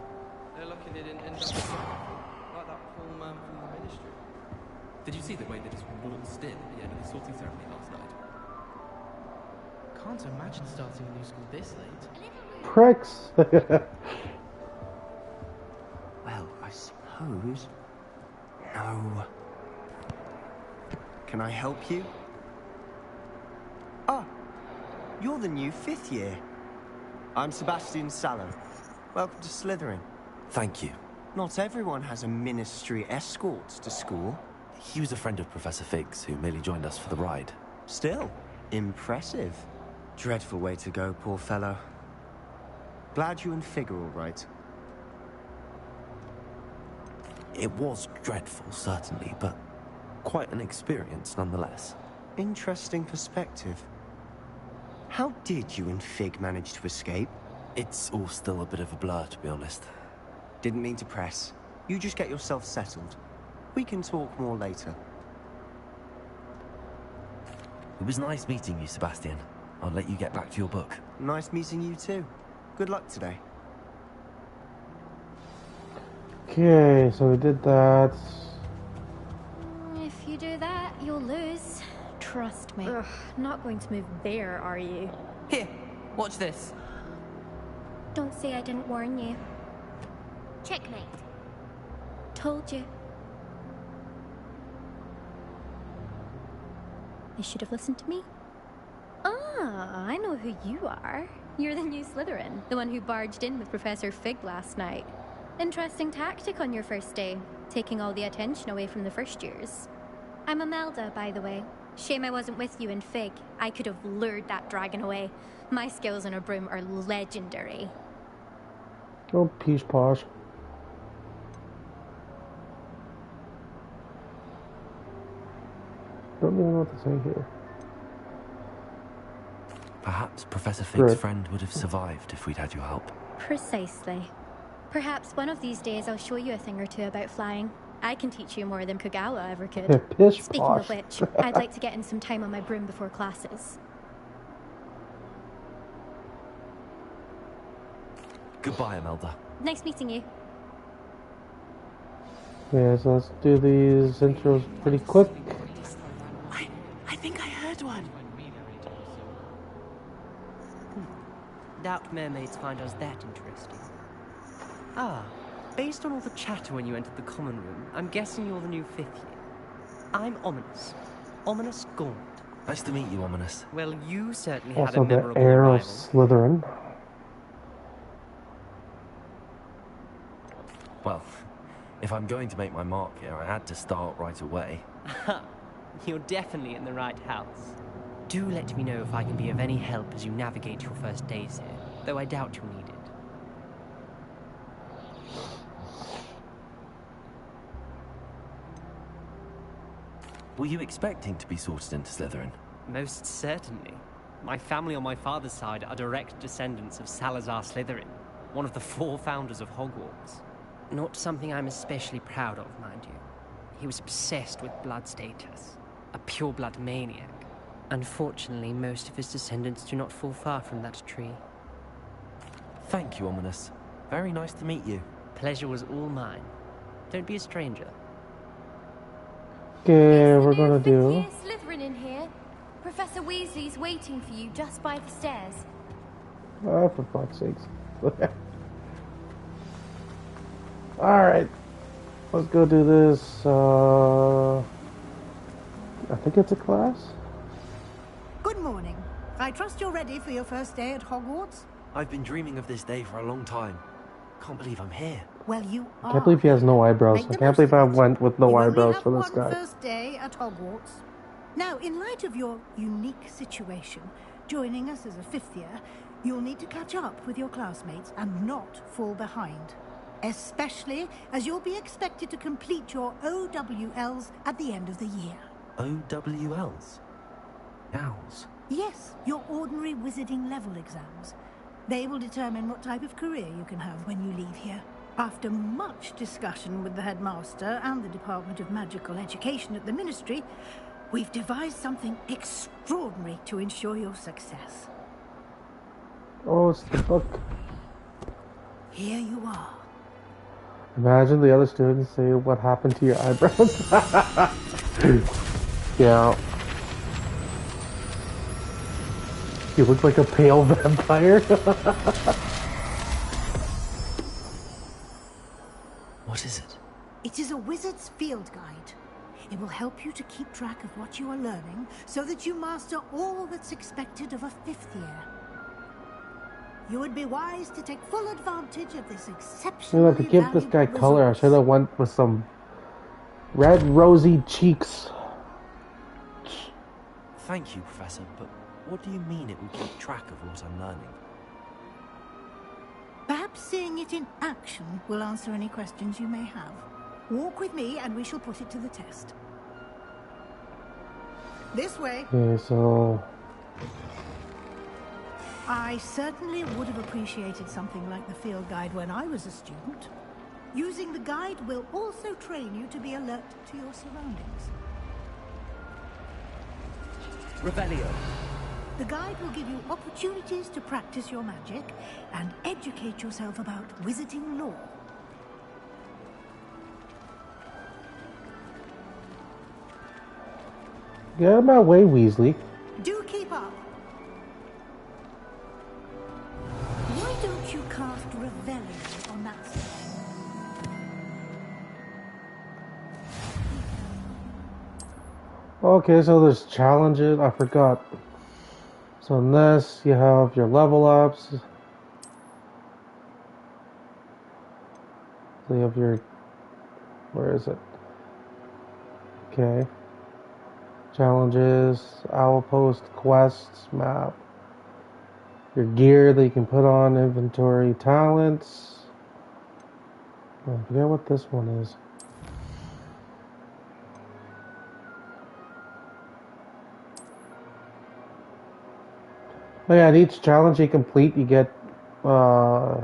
S10: Did you see the way they just waltzed in at the end of the sorting ceremony last night?
S11: Can't imagine starting a new school this late.
S1: Pricks.
S12: Well, I suppose... No. Can I help you? Ah, you're the new 5th year. I'm Sebastian Sallow. Welcome to Slytherin.
S5: Thank you.
S12: Not everyone has a ministry escort to school.
S5: He was a friend of Professor Fig's, who merely joined us for the ride.
S12: Still, impressive. Dreadful way to go, poor fellow. Glad you and Fig are all right.
S5: It was dreadful, certainly, but quite an experience nonetheless.
S12: Interesting perspective. How did you and Fig manage to escape?
S5: It's all still a bit of a blur, to be honest.
S12: Didn't mean to press. You just get yourself settled. We can talk more later.
S5: It was nice meeting you, Sebastian. I'll let you get back to your book.
S12: Nice meeting you too. Good luck today.
S1: Okay, so we did that.
S13: If you do that, you'll lose. Trust me. Ugh, not going to move there, are you?
S2: Here, watch this.
S13: Don't say I didn't warn you.
S14: Checkmate.
S13: Told you. You should have listened to me. Ah, I know who you are. You're the new Slytherin, the one who barged in with Professor Fig last night. Interesting tactic on your first day, taking all the attention away from the first years. I'm Imelda, by the way. Shame I wasn't with you in Fig. I could have lured that dragon away. My skills on a broom are legendary.
S1: Oh, peach posh. Don't even know what to say here.
S5: Perhaps Professor Fig's friend would have survived if we'd had your help.
S13: Precisely. Perhaps one of these days I'll show you a thing or two about flying. I can teach you more than Kogawa ever could. Speaking of which, I'd like to get in some time on my broom before classes.
S5: Goodbye, Imelda.
S13: Nice meeting you.
S1: Yeah, so let's do these intros pretty quick.
S2: I think I heard one. Doubt mermaids find us that interesting. Ah, based on all the chatter when you entered the common room, I'm guessing you're the new 5th year. I'm Ominous. Ominous Gaunt.
S5: Nice to meet you, Ominous.
S2: Well, you certainly had
S1: Also
S2: a
S1: the
S2: memorable
S1: heir of
S2: arrival.
S1: Slytherin.
S5: Well, if I'm going to make my mark here, I had to start right away.
S2: You're definitely in the right house. Do let me know if I can be of any help as you navigate your first days here, though I doubt you'll need it.
S5: Were you expecting to be sorted into Slytherin?
S2: Most certainly. My family on my father's side are direct descendants of Salazar Slytherin, one of the 4 founders of Hogwarts. Not something I'm especially proud of, mind you. He was obsessed with blood status, a pure-blood maniac. Unfortunately, most of his descendants do not fall far from that tree.
S5: Thank you, Ominous. Very nice to meet you.
S2: Pleasure was all mine. Don't be a stranger.
S1: Okay, we're gonna do.
S14: Year Slytherin in here. Professor Weasley's waiting for you just by the stairs.
S1: Oh, for fuck's sakes. Alright. Let's go do this. I think it's a class.
S8: Good morning. I trust you're ready for your first day at Hogwarts?
S5: I've been dreaming of this day for a long time. Can't believe I'm here.
S8: Well, you are.
S1: I can't believe he has no eyebrows. I can't believe I went with no eyebrows for this guy.
S8: First day at Hogwarts. Now, in light of your unique situation, joining us as a 5th year, you'll need to catch up with your classmates and not fall behind. Especially as you'll be expected to complete your OWLs at the end of the year.
S5: OWLs? Owls?
S8: Yes, your ordinary wizarding level exams. They will determine what type of career you can have when you leave here. After much discussion with the headmaster and the Department of Magical Education at the Ministry, we've devised something extraordinary to ensure your success.
S1: Oh, it's the book.
S8: Here you are.
S1: Imagine the other students say, "What happened to your eyebrows?" Yeah. You look like a pale vampire.
S2: What is it?
S8: It is a wizard's field guide. It will help you to keep track of what you are learning so that you master all that's expected of a 5th year. You would be wise to take full advantage of this exceptionally
S1: You know, to give this guy
S8: valuable
S1: color, I
S8: resource.
S1: should have went with some red rosy cheeks.
S2: Thank you, Professor, but what do you mean it will keep track of what I'm learning?
S8: Perhaps seeing it in action will answer any questions you may have. Walk with me and we shall put it to the test. This way.
S1: Okay, so...
S8: I certainly would have appreciated something like the field guide when I was a student. Using the guide will also train you to be alert to your surroundings.
S2: Revelio.
S8: The guide will give you opportunities to practice your magic and educate yourself about wizarding lore.
S1: Get out of my way, Weasley.
S8: Do keep up. Why don't you cast Revelio on that side?
S1: Okay, so there's challenges. I forgot. So in this, you have your level ups. So you have your... Where is it? Okay. Challenges, owl post, quests, map. Your gear that you can put on, inventory, talents. I forget what this one is. Oh yeah, at each challenge you complete, you get your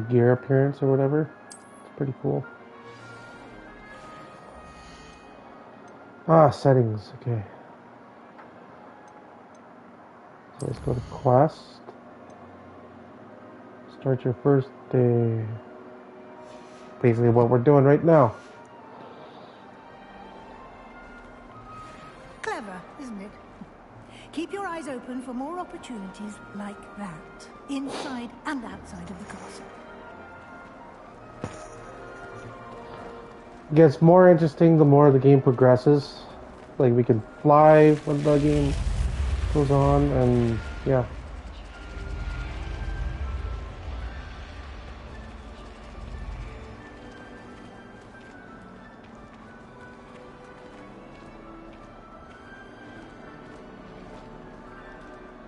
S1: gear appearance or whatever. It's pretty cool. Ah, settings. Okay. So let's go to quest. Start your first day. Basically what we're doing right now.
S8: Clever, isn't it? Keep your eyes open for more opportunities like that, inside and outside of the castle.
S1: It gets more interesting the more the game progresses. Like we can fly when the game goes on, and yeah.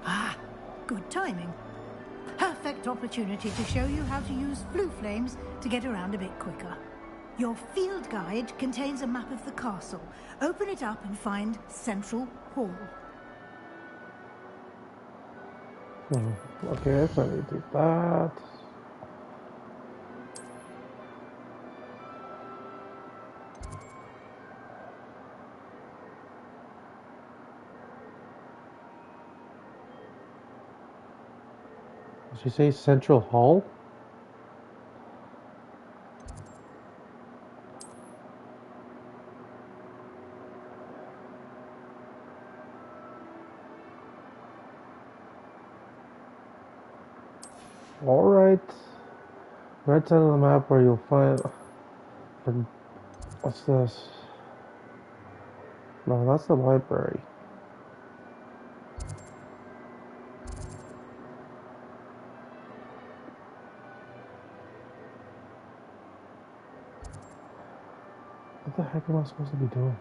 S8: Ah, good timing. Perfect opportunity to show you how to use blue flames to get around a bit quicker. Your field guide contains a map of the castle. Open it up and find Central Hall.
S1: Okay, so I need to do that. Did she say Central Hall? Alright. Right side of the map where you'll find... What's this? No, that's the library. What the heck am I supposed to be doing?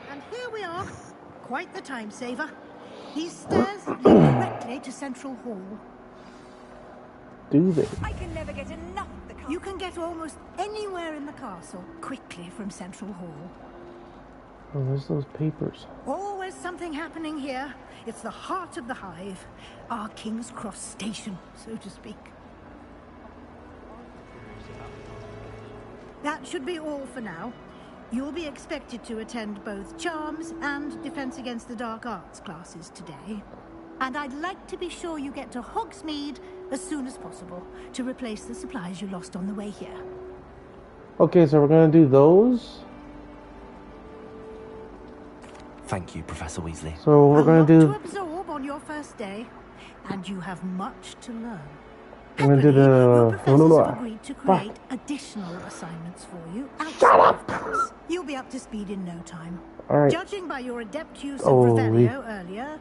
S8: And here we are. Quite the time saver. These stairs lead directly to Central Hall.
S1: Do they?
S8: I can never get enough of the castle. You can get almost anywhere in the castle quickly from Central Hall.
S1: Oh, there's those papers.
S8: Always something happening here. It's the heart of the hive. Our King's Cross station, so to speak. That should be all for now. You'll be expected to attend both Charms and Defense Against the Dark Arts classes today. And I'd like to be sure you get to Hogsmeade as soon as possible to replace the supplies you lost on the way here.
S1: Okay, so we're gonna do those.
S2: Thank you, Professor Weasley.
S1: So we're gonna do.
S8: To absorb on your first day, and you have much to learn.
S1: I'm gonna do
S8: Your professors
S1: the.
S8: have agreed to create additional assignments for you outside of class. You'll be up to speed in no time.
S1: All right.
S8: Judging by your adept use of
S1: Holy.
S8: Revelio earlier,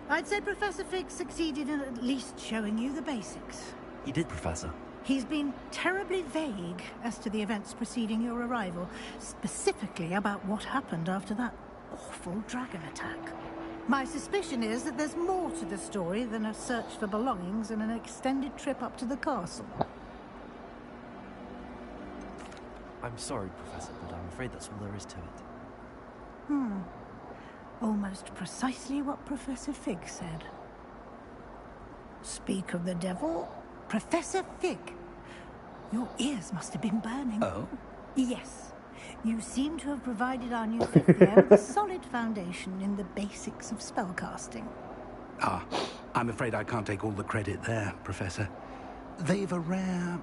S8: I'd say Professor Fig succeeded in at least showing you the basics.
S2: He did, Professor.
S8: He's been terribly vague as to the events preceding your arrival, specifically about what happened after that awful dragon attack. My suspicion is that there's more to the story than a search for belongings and an extended trip up to the castle.
S2: I'm sorry, Professor, but I'm afraid that's all there is to it.
S8: Almost precisely what Professor Fig said. Speak of the devil, Professor Fig. Your ears must have been burning.
S6: Oh?
S8: Yes. You seem to have provided our new fifth year with a solid foundation in the basics of spellcasting.
S6: Ah, I'm afraid I can't take all the credit there, Professor. They've a rare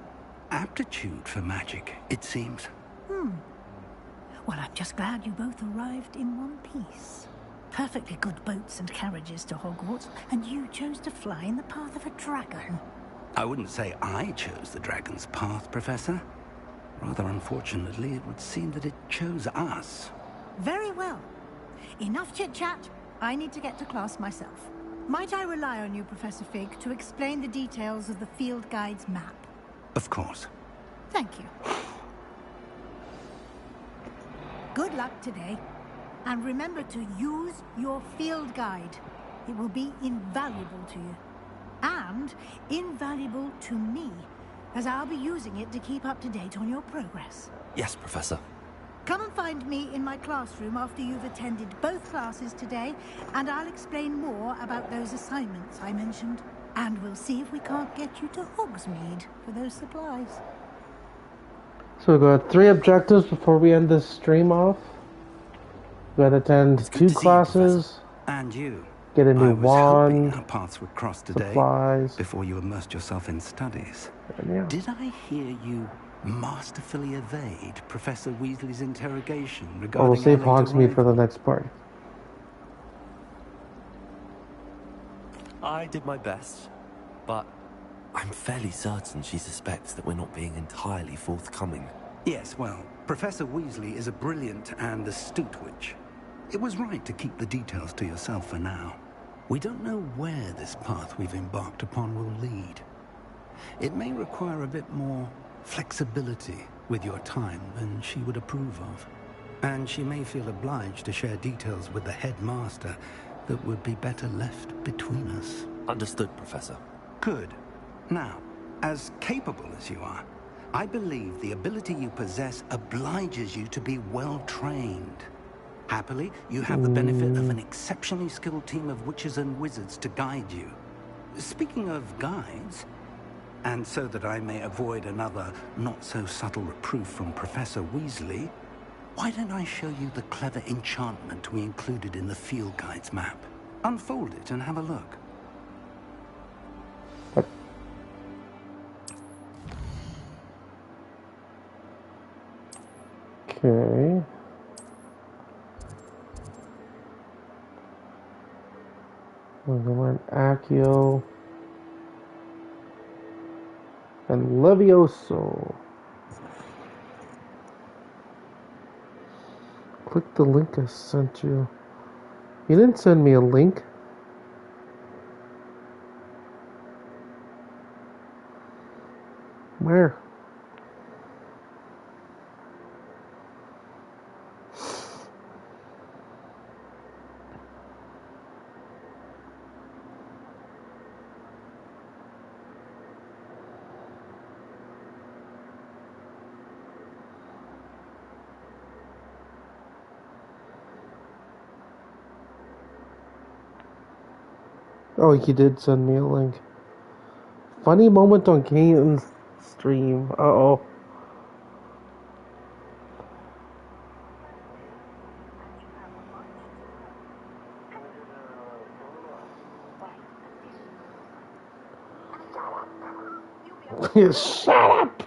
S6: aptitude for magic, it seems.
S8: Well, I'm just glad you both arrived in one piece. Perfectly good boats and carriages to Hogwarts, and you chose to fly in the path of a dragon.
S6: I wouldn't say I chose the dragon's path, Professor. Rather unfortunately, it would seem that it chose us.
S8: Very well. Enough chit-chat. I need to get to class myself. Might I rely on you, Professor Fig, to explain the details of the field guide's map?
S6: Of course.
S8: Thank you. Good luck today. And remember to use your field guide. It will be invaluable to you. And invaluable to me, as I'll be using it to keep up to date on your progress.
S2: Yes, Professor.
S8: Come and find me in my classroom after you've attended both classes today, and I'll explain more about those assignments I mentioned. And we'll see if we can't get you to Hogsmeade for those supplies.
S1: So we've got 3 objectives before we end this stream off. We gotta attend 2 classes.
S6: And you.
S1: Get a new
S6: I was
S1: wand.
S6: hoping our paths would cross today
S1: Supplies.
S6: before you immersed yourself in studies.
S1: Yeah.
S6: Did I hear you masterfully evade Professor Weasley's interrogation regarding
S1: Oh, we'll save
S6: our late
S1: Hogsmeade for
S6: arrival?
S1: the next part.
S2: I did my best, but I'm fairly certain she suspects that we're not being entirely forthcoming.
S6: Yes, well, Professor Weasley is a brilliant and astute witch. It was right to keep the details to yourself for now. We don't know where this path we've embarked upon will lead. It may require a bit more flexibility with your time than she would approve of. And she may feel obliged to share details with the headmaster that would be better left between us.
S2: Understood, Professor.
S6: Good. Now, as capable as you are, I believe the ability you possess obliges you to be well trained. Happily, you have the benefit of an exceptionally skilled team of witches and wizards to guide you. Speaking of guides, and so that I may avoid another not-so-subtle reproof from Professor Weasley, why don't I show you the clever enchantment we included in the field guide's map? Unfold it and have a look.
S1: Okay. We're going Accio and Levioso. Click the link I sent you. You didn't send me a link. Where? Oh, he did send me a link. Funny moment on Kane's stream. Uh-oh. Shut up!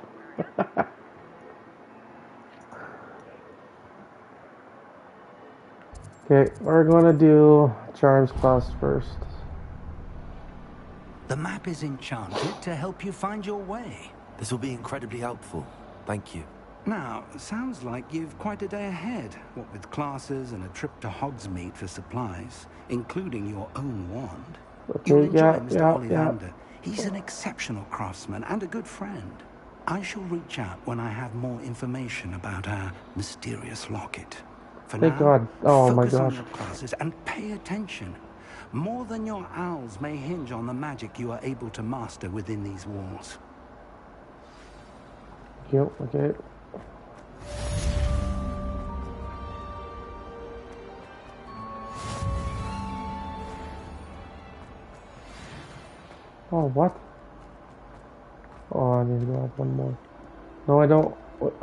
S1: Okay, we're gonna do Charms class first.
S6: The map is enchanted to help you find your way.
S3: This will be incredibly helpful. Thank you.
S6: Now, sounds like you've quite a day ahead, what with classes and a trip to Hogsmeade for supplies, including your own wand.
S1: Okay,
S6: You'll enjoy
S1: yeah,
S6: Mr.
S1: yeah,
S6: Ollivander. He's an exceptional craftsman and a good friend. I shall reach out when I have more information about our mysterious locket. For
S1: Thank
S6: now,
S1: God. Oh my
S6: focus on
S1: gosh.
S6: your classes and pay attention. More than your owls may hinge on the magic you are able to master within these walls.
S1: Yep, okay. Oh, what? Oh, I need to grab one more. No, I don't. What?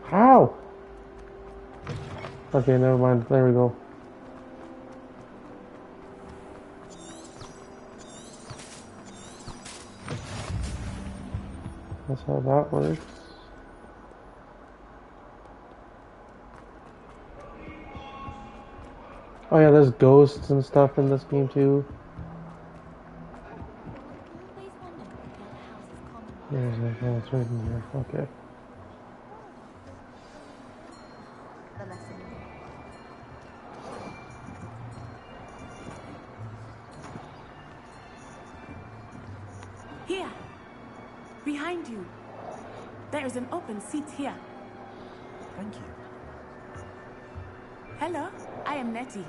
S1: How? Okay, never mind. There we go. That's how that works. Oh yeah, there's ghosts and stuff in this game too. There's a ghost right in here. Okay.
S15: Here, behind you. There is an open seat here.
S3: Thank you.
S15: Hello, I am Nettie.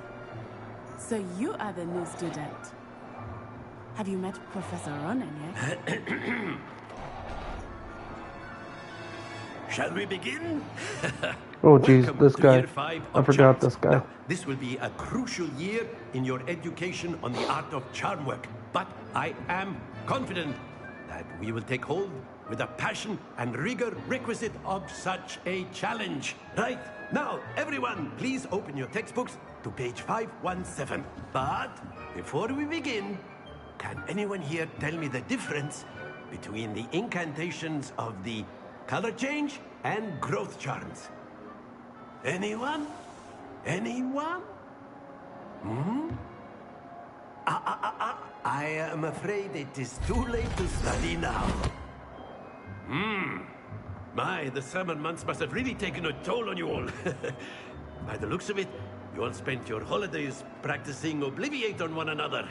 S15: So you are the new student. Have you met Professor Ronan yet?
S5: Shall we begin?
S1: Oh jeez,
S5: Welcome
S1: this
S5: to
S1: guy.
S5: Year 5
S1: I
S5: of
S1: forgot
S5: Charms.
S1: this guy.
S5: Now, this will be a crucial year in your education on the art of charm work. But I am confident that we will take hold with the passion and rigor requisite of such a challenge. Right, now, everyone, please open your textbooks to page 517. But before we begin, can anyone here tell me the difference between the incantations of the color change and growth charms? Anyone? Anyone? Hmm? I am afraid it is too late to study now. My, the summer months must have really taken a toll on you all. By the looks of it, you all spent your holidays practicing Obliviate on one another.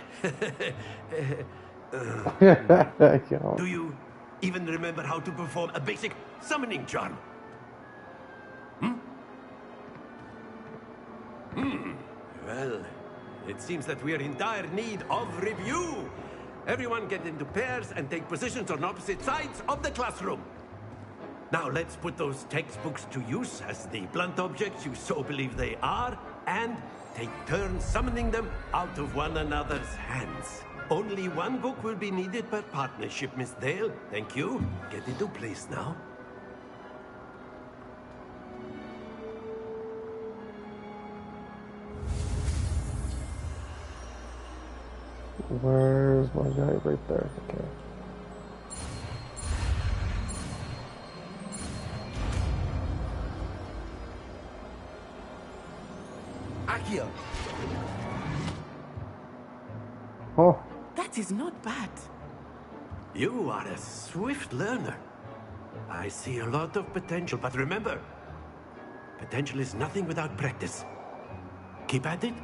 S5: Do you even remember how to perform a basic summoning charm? Well, it seems that we are in dire need of review. Everyone get into pairs and take positions on opposite sides of the classroom. Now let's put those textbooks to use as the blunt objects you so believe they are, and take turns summoning them out of one another's hands. Only one book will be needed per partnership, Miss Dale. Thank you. Get into place now.
S1: Where's my guy? Right there. Okay.
S5: Akio.
S1: Oh.
S15: That is not bad.
S5: You are a swift learner. I see a lot of potential, but remember, potential is nothing without practice. Keep at it.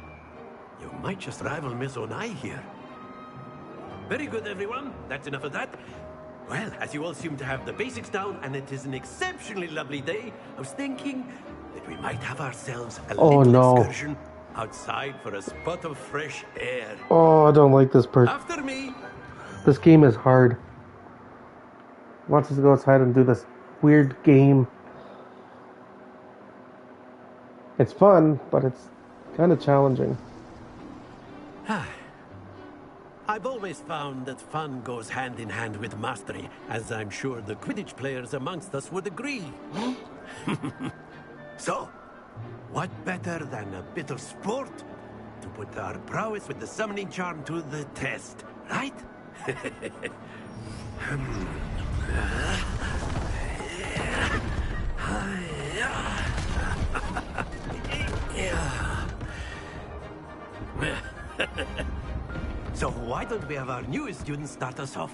S5: You might just rival Miss Onai here. Very good, everyone. That's enough of that. Well, as you all seem to have the basics down, and it is an exceptionally lovely day, I was thinking that we might have ourselves a little excursion outside for a spot of fresh air.
S1: Oh, I don't like this part.
S5: After me.
S1: This game is hard. Wants us to go outside and do this weird game. It's fun, but it's kind of challenging.
S5: I've always found that fun goes hand in hand with mastery, as I'm sure the Quidditch players amongst us would agree. So, what better than a bit of sport to put our prowess with the summoning charm to the test, right? So why don't we have our newest student start us off?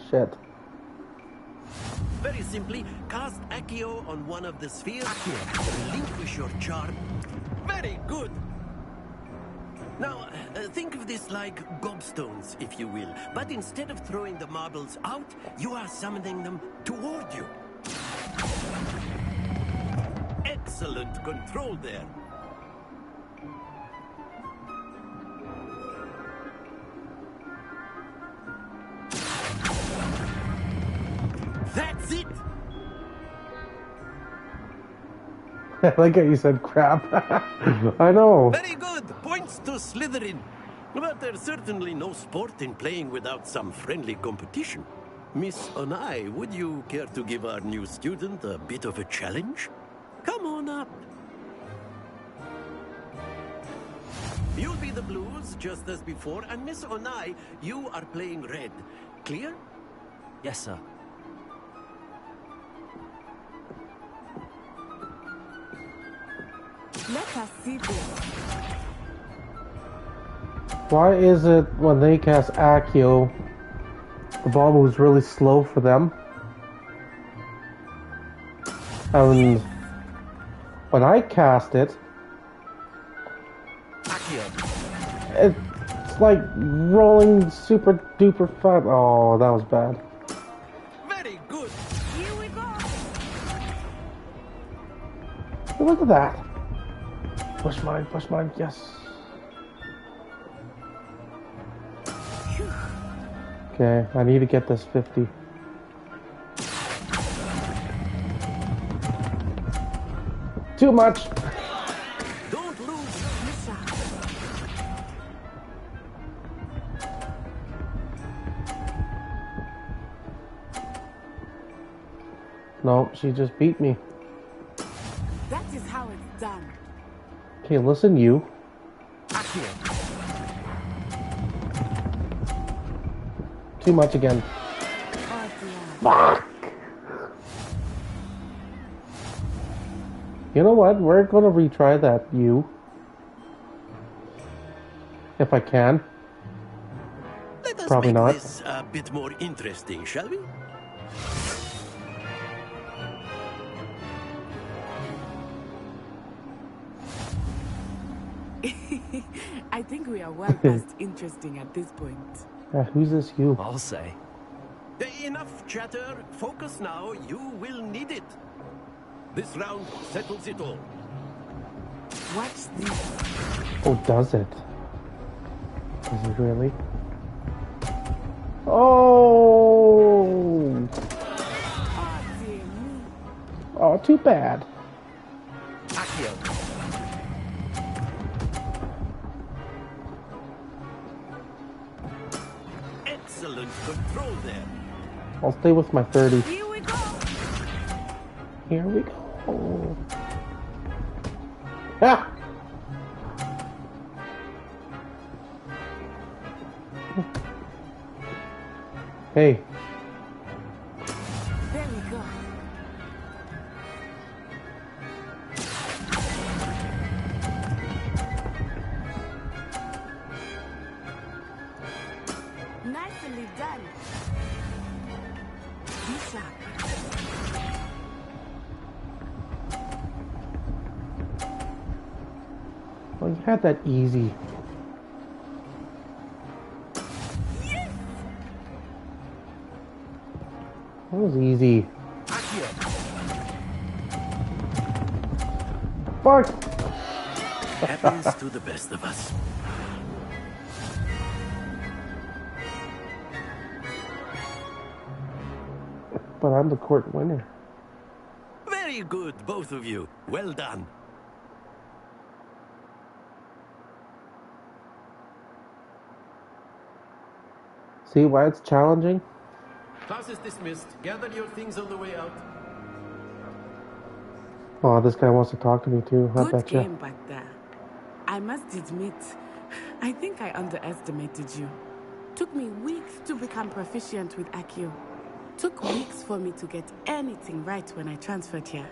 S1: Shit.
S5: Very simply, cast Accio on one of the spheres. Relinquish your charm. Very good. Now, think of this like gobstones, if you will. But instead of throwing the marbles out, you are summoning them toward you. Excellent control there. That's it!
S1: I like how you said crap. I know.
S5: Very good! Points to Slytherin. But there's certainly no sport in playing without some friendly competition. Miss Onai, would you care to give our new student a bit of a challenge? Come on up. You'll be the blues, just as before, and Miss Onai, you are playing red. Clear?
S2: Yes, sir.
S15: Let us see this.
S1: Why is it when they cast Accio, the ball moves really slow for them? And when I cast it, it's like rolling super duper fast. Oh, that was bad.
S5: Very good.
S15: Here we go.
S1: Look at that. Push mine, yes. Okay, I need to get this 50. Too much.
S5: Don't lose.
S1: No, she just beat me.
S15: That is how it's done.
S1: Okay, listen, you. Too much again. Fuck. You know what? We're gonna retry that, you. If I can.
S5: Let us
S1: Probably
S5: make
S1: not.
S5: this a bit more interesting, shall we?
S15: I think we are well past interesting at this point.
S1: Who's this you?
S2: I'll say.
S5: Enough chatter. Focus now. You will need it. This round settles it all.
S15: Watch this.
S1: Oh, does it? Does it really? Oh!
S15: Oh, dear me.
S1: Oh, too bad.
S5: Accio. Excellent control there.
S1: I'll stay with my 30.
S15: Here we go.
S1: Here we go. Ah! Hey.
S15: There we go. Nicely done. Be sharp.
S1: Well, you had that easy.
S15: Yes!
S1: That was easy. Fuck!
S5: Happens to the best of us.
S1: But I'm the court winner.
S5: Very good, both of you. Well done.
S1: see why it's challenging.
S5: Class is dismissed. Gather your things on the way out.
S1: Oh, this guy wants to talk to me too. I
S15: Good
S1: betcha.
S15: game back there. I must admit, I think I underestimated you. Took me weeks to become proficient with Accio. Took weeks for me to get anything right when I transferred here.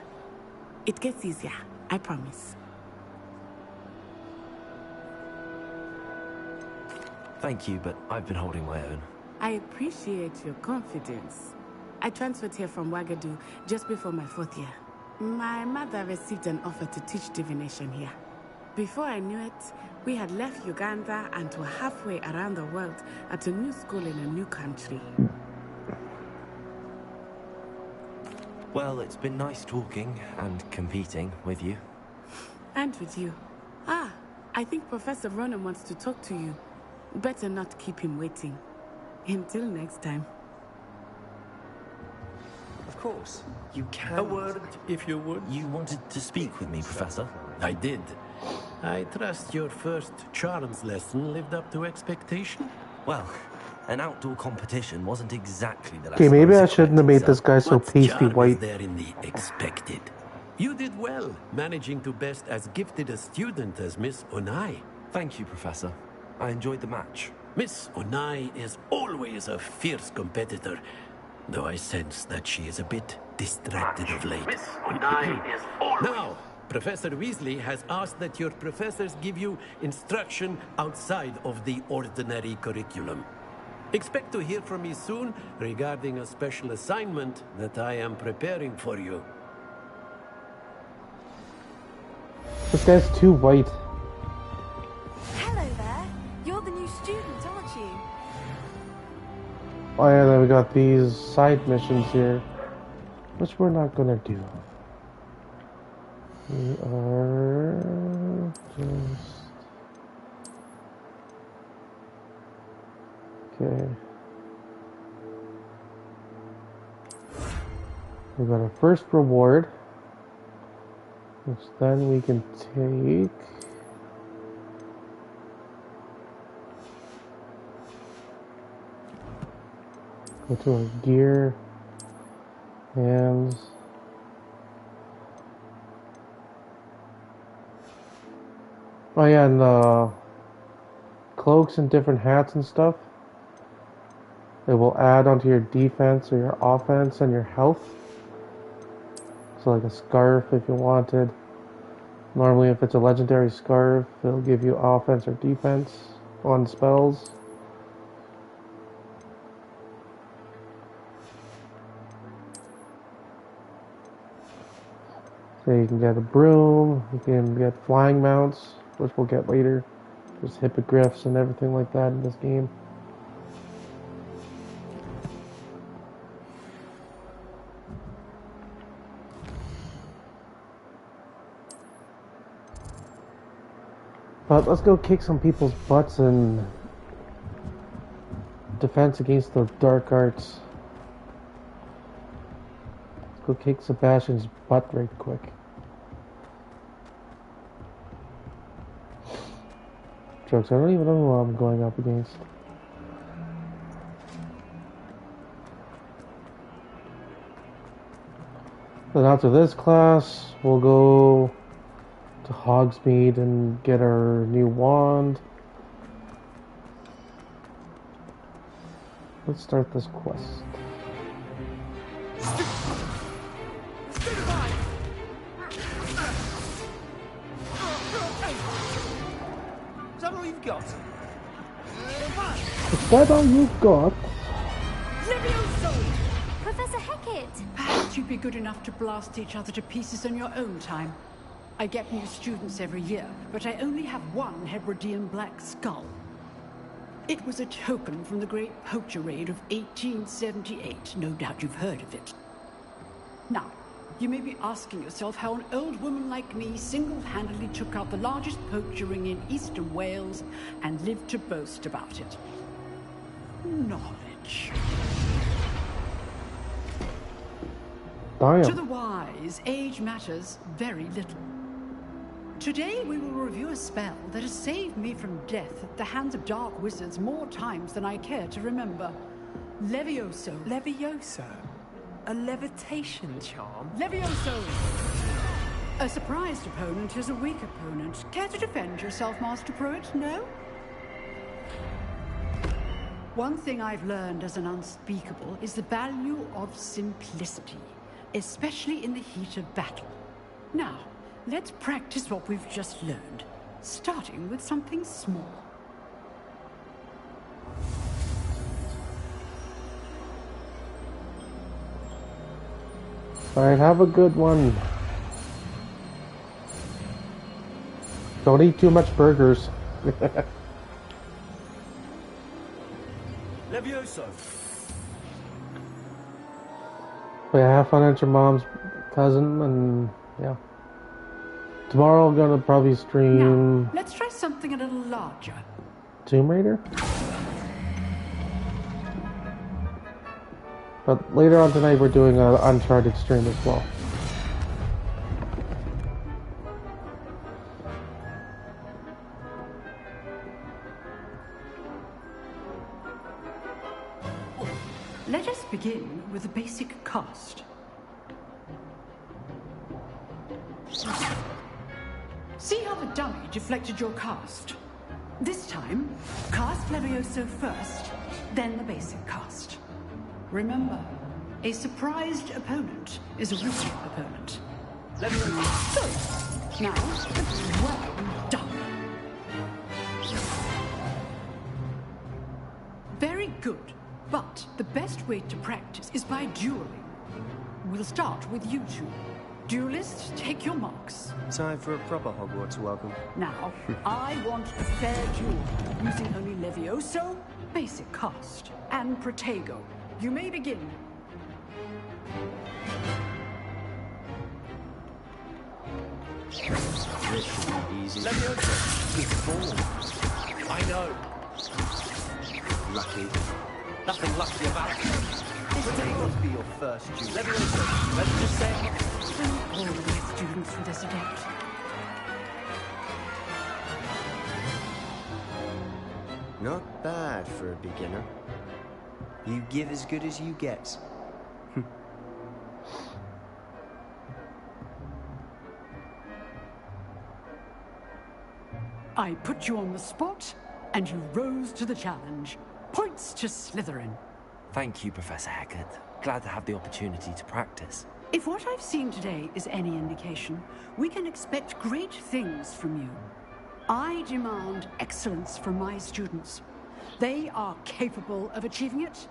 S15: It gets easier, I promise.
S2: Thank you, but I've been holding my own.
S15: I appreciate your confidence. I transferred here from Wagadu just before my 4th year. My mother received an offer to teach divination here. Before I knew it, we had left Uganda and were halfway around the world at a new school in a new country.
S2: Well, it's been nice talking and competing with you.
S15: And with you. Ah, I think Professor Ronan wants to talk to you. Better not keep him waiting. Until next time.
S2: Of course. You can.
S5: A word, if you would.
S2: You wanted to speak with me, Professor?
S5: I did. I trust your first charms lesson lived up to expectation?
S2: Well, an outdoor competition wasn't exactly the
S1: Okay, maybe I shouldn't have made this guy so
S5: What
S1: pasty
S5: charm
S1: white.
S5: is there in the expected? You did well, managing to best as gifted a student as Miss Onai.
S2: Thank you, Professor. I enjoyed the match.
S5: Miss Onai is always a fierce competitor, though I sense that she is a bit distracted of late.
S16: Miss Onai is always...
S5: Now, Professor Weasley has asked that your professors give you instruction outside of the ordinary curriculum. Expect to hear from me soon regarding a special assignment that I am preparing for you.
S1: This guy's too white.
S14: Hello there. You're the new student, aren't you?
S1: Oh yeah, then we got these side missions here, which we're not gonna do. We are just... Okay. We got our first reward, which then we can take. Go to our gear, hands. Oh yeah, and cloaks and different hats and stuff. It will add onto your defense or your offense and your health. So like a scarf if you wanted. Normally if it's a legendary scarf, it'll give you offense or defense on spells. So you can get a broom, you can get flying mounts, which we'll get later. There's hippogriffs and everything like that in this game. But let's go kick some people's butts in defense against the dark arts. Let's go kick Sebastian's butt right quick. Jokes, I don't even know who I'm going up against. Then after this class, we'll go to Hogsmeade and get our new wand. Let's start this quest.
S4: Is that all you've got?
S1: Is that all you've got?
S14: Professor Hecat!
S17: Perhaps you'd be good enough to blast each other to pieces in your own time. I get new students every year, but I only have one Hebridean black skull. It was a token from the Great Poacher Raid of 1878. No doubt you've heard of it. Now, you may be asking yourself how an old woman like me single-handedly took out the largest poacher ring in eastern Wales and lived to boast about it. Knowledge.
S1: Damn.
S17: To the wise, age matters very little. Today we will review a spell that has saved me from death at the hands of dark wizards more times than I care to remember. Levioso.
S18: Levioso? A levitation charm?
S17: Levioso! A surprised opponent is a weak opponent. Care to defend yourself, Master Pruitt? No? One thing I've learned as an unspeakable is the value of simplicity, especially in the heat of battle. Now, let's practice what we've just learned, starting with something small.
S1: Alright, have a good one. Don't eat too much burgers.
S12: Levioso.
S1: But yeah, have fun at your mom's cousin, and yeah. Tomorrow I'm gonna probably stream
S17: Now, let's try something a little larger.
S1: Tomb Raider. But later on tonight we're doing an Uncharted stream as well.
S17: Let us begin with a basic cast. See how the dummy deflected your cast? This time, cast Levioso first, then the basic cast. Remember, a surprised opponent is a weak opponent. Levioso. Now, well done. Very good. But the best way to practice is by dueling. We'll start with you two. Duelists, take your marks.
S12: Time for a proper Hogwarts welcome.
S17: Now, I want a fair duel, using only Levioso, basic cast, and Protego. You may begin.
S12: This should be easy.
S3: Levioso. Good form. I know.
S12: Lucky.
S3: Nothing lucky about it. This may not be your first duel. Levioso. Let's just say...
S17: All my students with this adept.
S12: Not bad for a beginner. You give as good as you get.
S17: I put you on the spot, and you rose to the challenge. Points to Slytherin.
S2: Thank you, Professor Hecat. Glad to have the opportunity to practice.
S17: If what I've seen today is any indication, we can expect great things from you. I demand excellence from my students. They are capable of achieving it,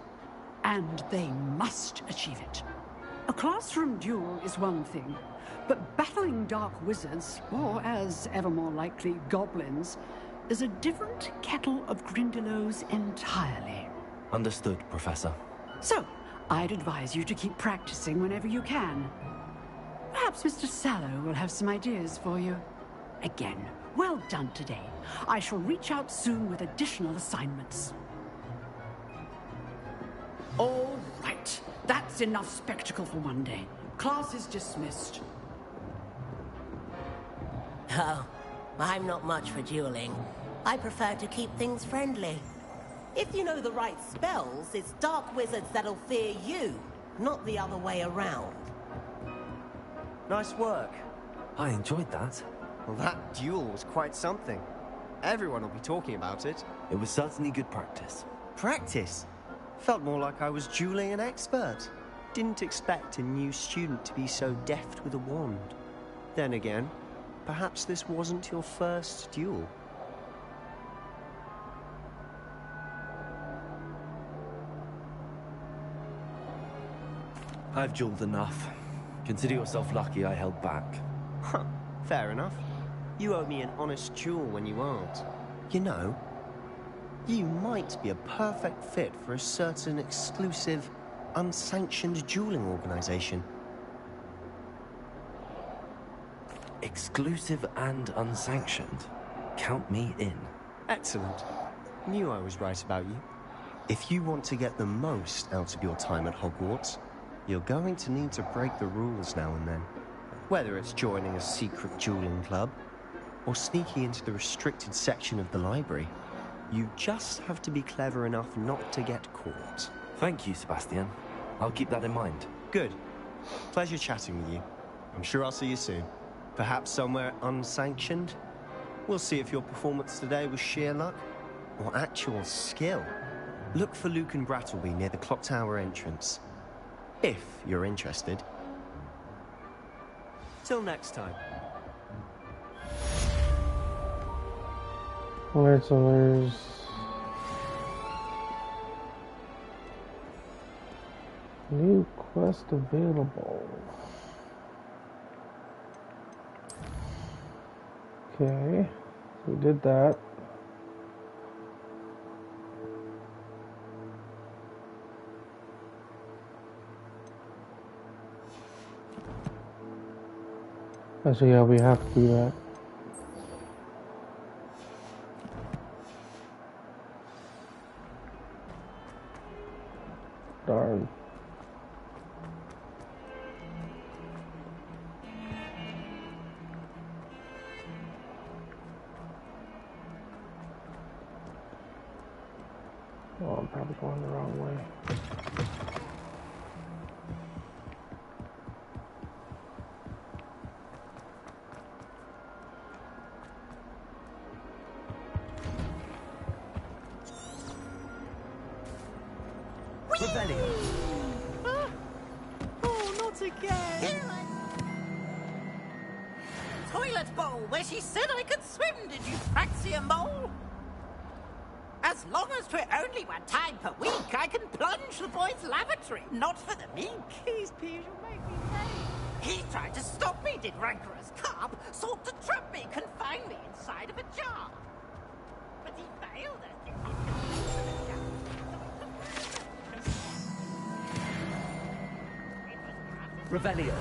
S17: and they must achieve it. A classroom duel is one thing, but battling dark wizards, or as ever more likely, goblins, is a different kettle of Grindylows entirely.
S2: Understood, Professor.
S17: So, I'd advise you to keep practicing whenever you can. Perhaps Mr. Sallow will have some ideas for you. Again, well done today. I shall reach out soon with additional assignments. All right. That's enough spectacle for one day. Class is dismissed.
S19: Oh, I'm not much for dueling. I prefer to keep things friendly. If you know the right spells, it's dark wizards that'll fear you, not the other way around.
S12: Nice work.
S2: I enjoyed that.
S12: Well, that duel was quite something. Everyone will be talking about it.
S2: It was certainly good practice.
S12: Practice? Felt more like I was dueling an expert. Didn't expect a new student to be so deft with a wand. Then again, perhaps this wasn't your first duel.
S2: I've dueled enough. Consider yourself lucky I held back.
S12: Huh, fair enough. You owe me an honest duel when you aren't. You know, you might be a perfect fit for a certain exclusive, unsanctioned dueling organization.
S2: Exclusive and unsanctioned. Count me in.
S12: Excellent. Knew I was right about you. If you want to get the most out of your time at Hogwarts, you're going to need to break the rules now and then. Whether it's joining a secret dueling club, or sneaking into the restricted section of the library. You just have to be clever enough not to get caught.
S20: Thank you, Sebastian. I'll keep that in mind.
S12: Good. Pleasure chatting with you. I'm sure I'll see you soon. Perhaps somewhere unsanctioned? We'll see if your performance today was sheer luck or actual skill. Look for Luke and Brattleby near the clock tower entrance. If you're interested. Till next time.
S1: Alright, so there's... new quest available. Okay, we did that. Actually, yeah, we have to do that. Darn. Oh, I'm probably going the wrong way.
S19: Oh, not again! Toilet bowl, where she said I could swim, did you Praxia mole? As long as 'twere only one time per week, I can plunge the boy's lavatory, not for the meek. These peas will make me pay. He tried to stop me, did rancorous carp, sought to trap me, confine me inside of a jar. But he failed us.
S20: Revelio.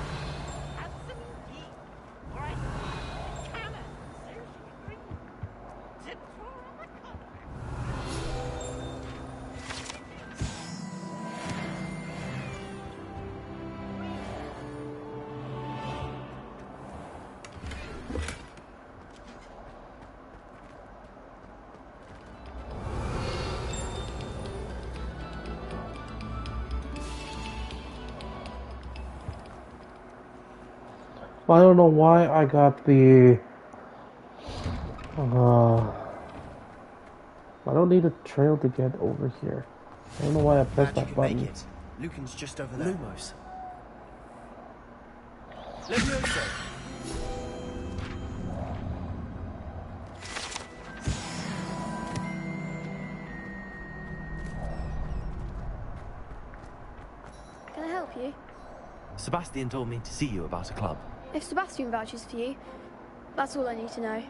S1: Well, I don't know why I got the... I don't need a trail to get over here. I don't know why I pressed that button.
S12: Make it. Lucan's just over there.
S20: Lumos.
S12: Levioso.
S21: Can I help you?
S20: Sebastian told me to see you about a club.
S21: If Sebastian vouches for you, that's all I need to know.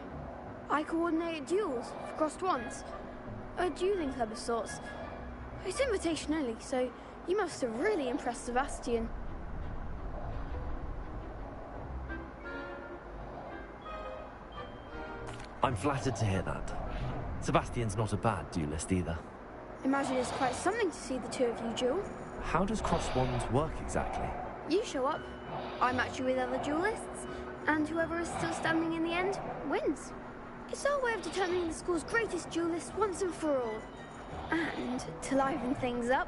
S21: I coordinate duels for crossed wands. A dueling club of sorts. It's invitation only, so you must have really impressed Sebastian.
S20: I'm flattered to hear that. Sebastian's not a bad duelist either.
S21: Imagine it's quite something to see the two of you duel.
S20: How does cross wands work exactly?
S21: You show up, I match you with other duelists, and whoever is still standing in the end wins. It's our way of determining the school's greatest duelist once and for all. And to liven things up,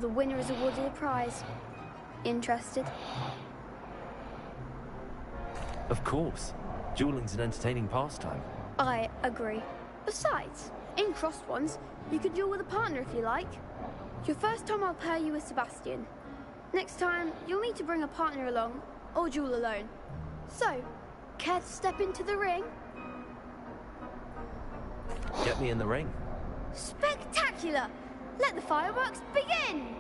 S21: the winner is awarded a prize. Interested?
S20: Of course. Dueling's an entertaining pastime.
S21: I agree. Besides, in crossed ones, you can duel with a partner if you like. Your first time I'll pair you with Sebastian. Next time, you'll need to bring a partner along, or duel alone. So, care to step into the ring?
S20: Get me in the ring.
S21: Spectacular! Let the fireworks begin!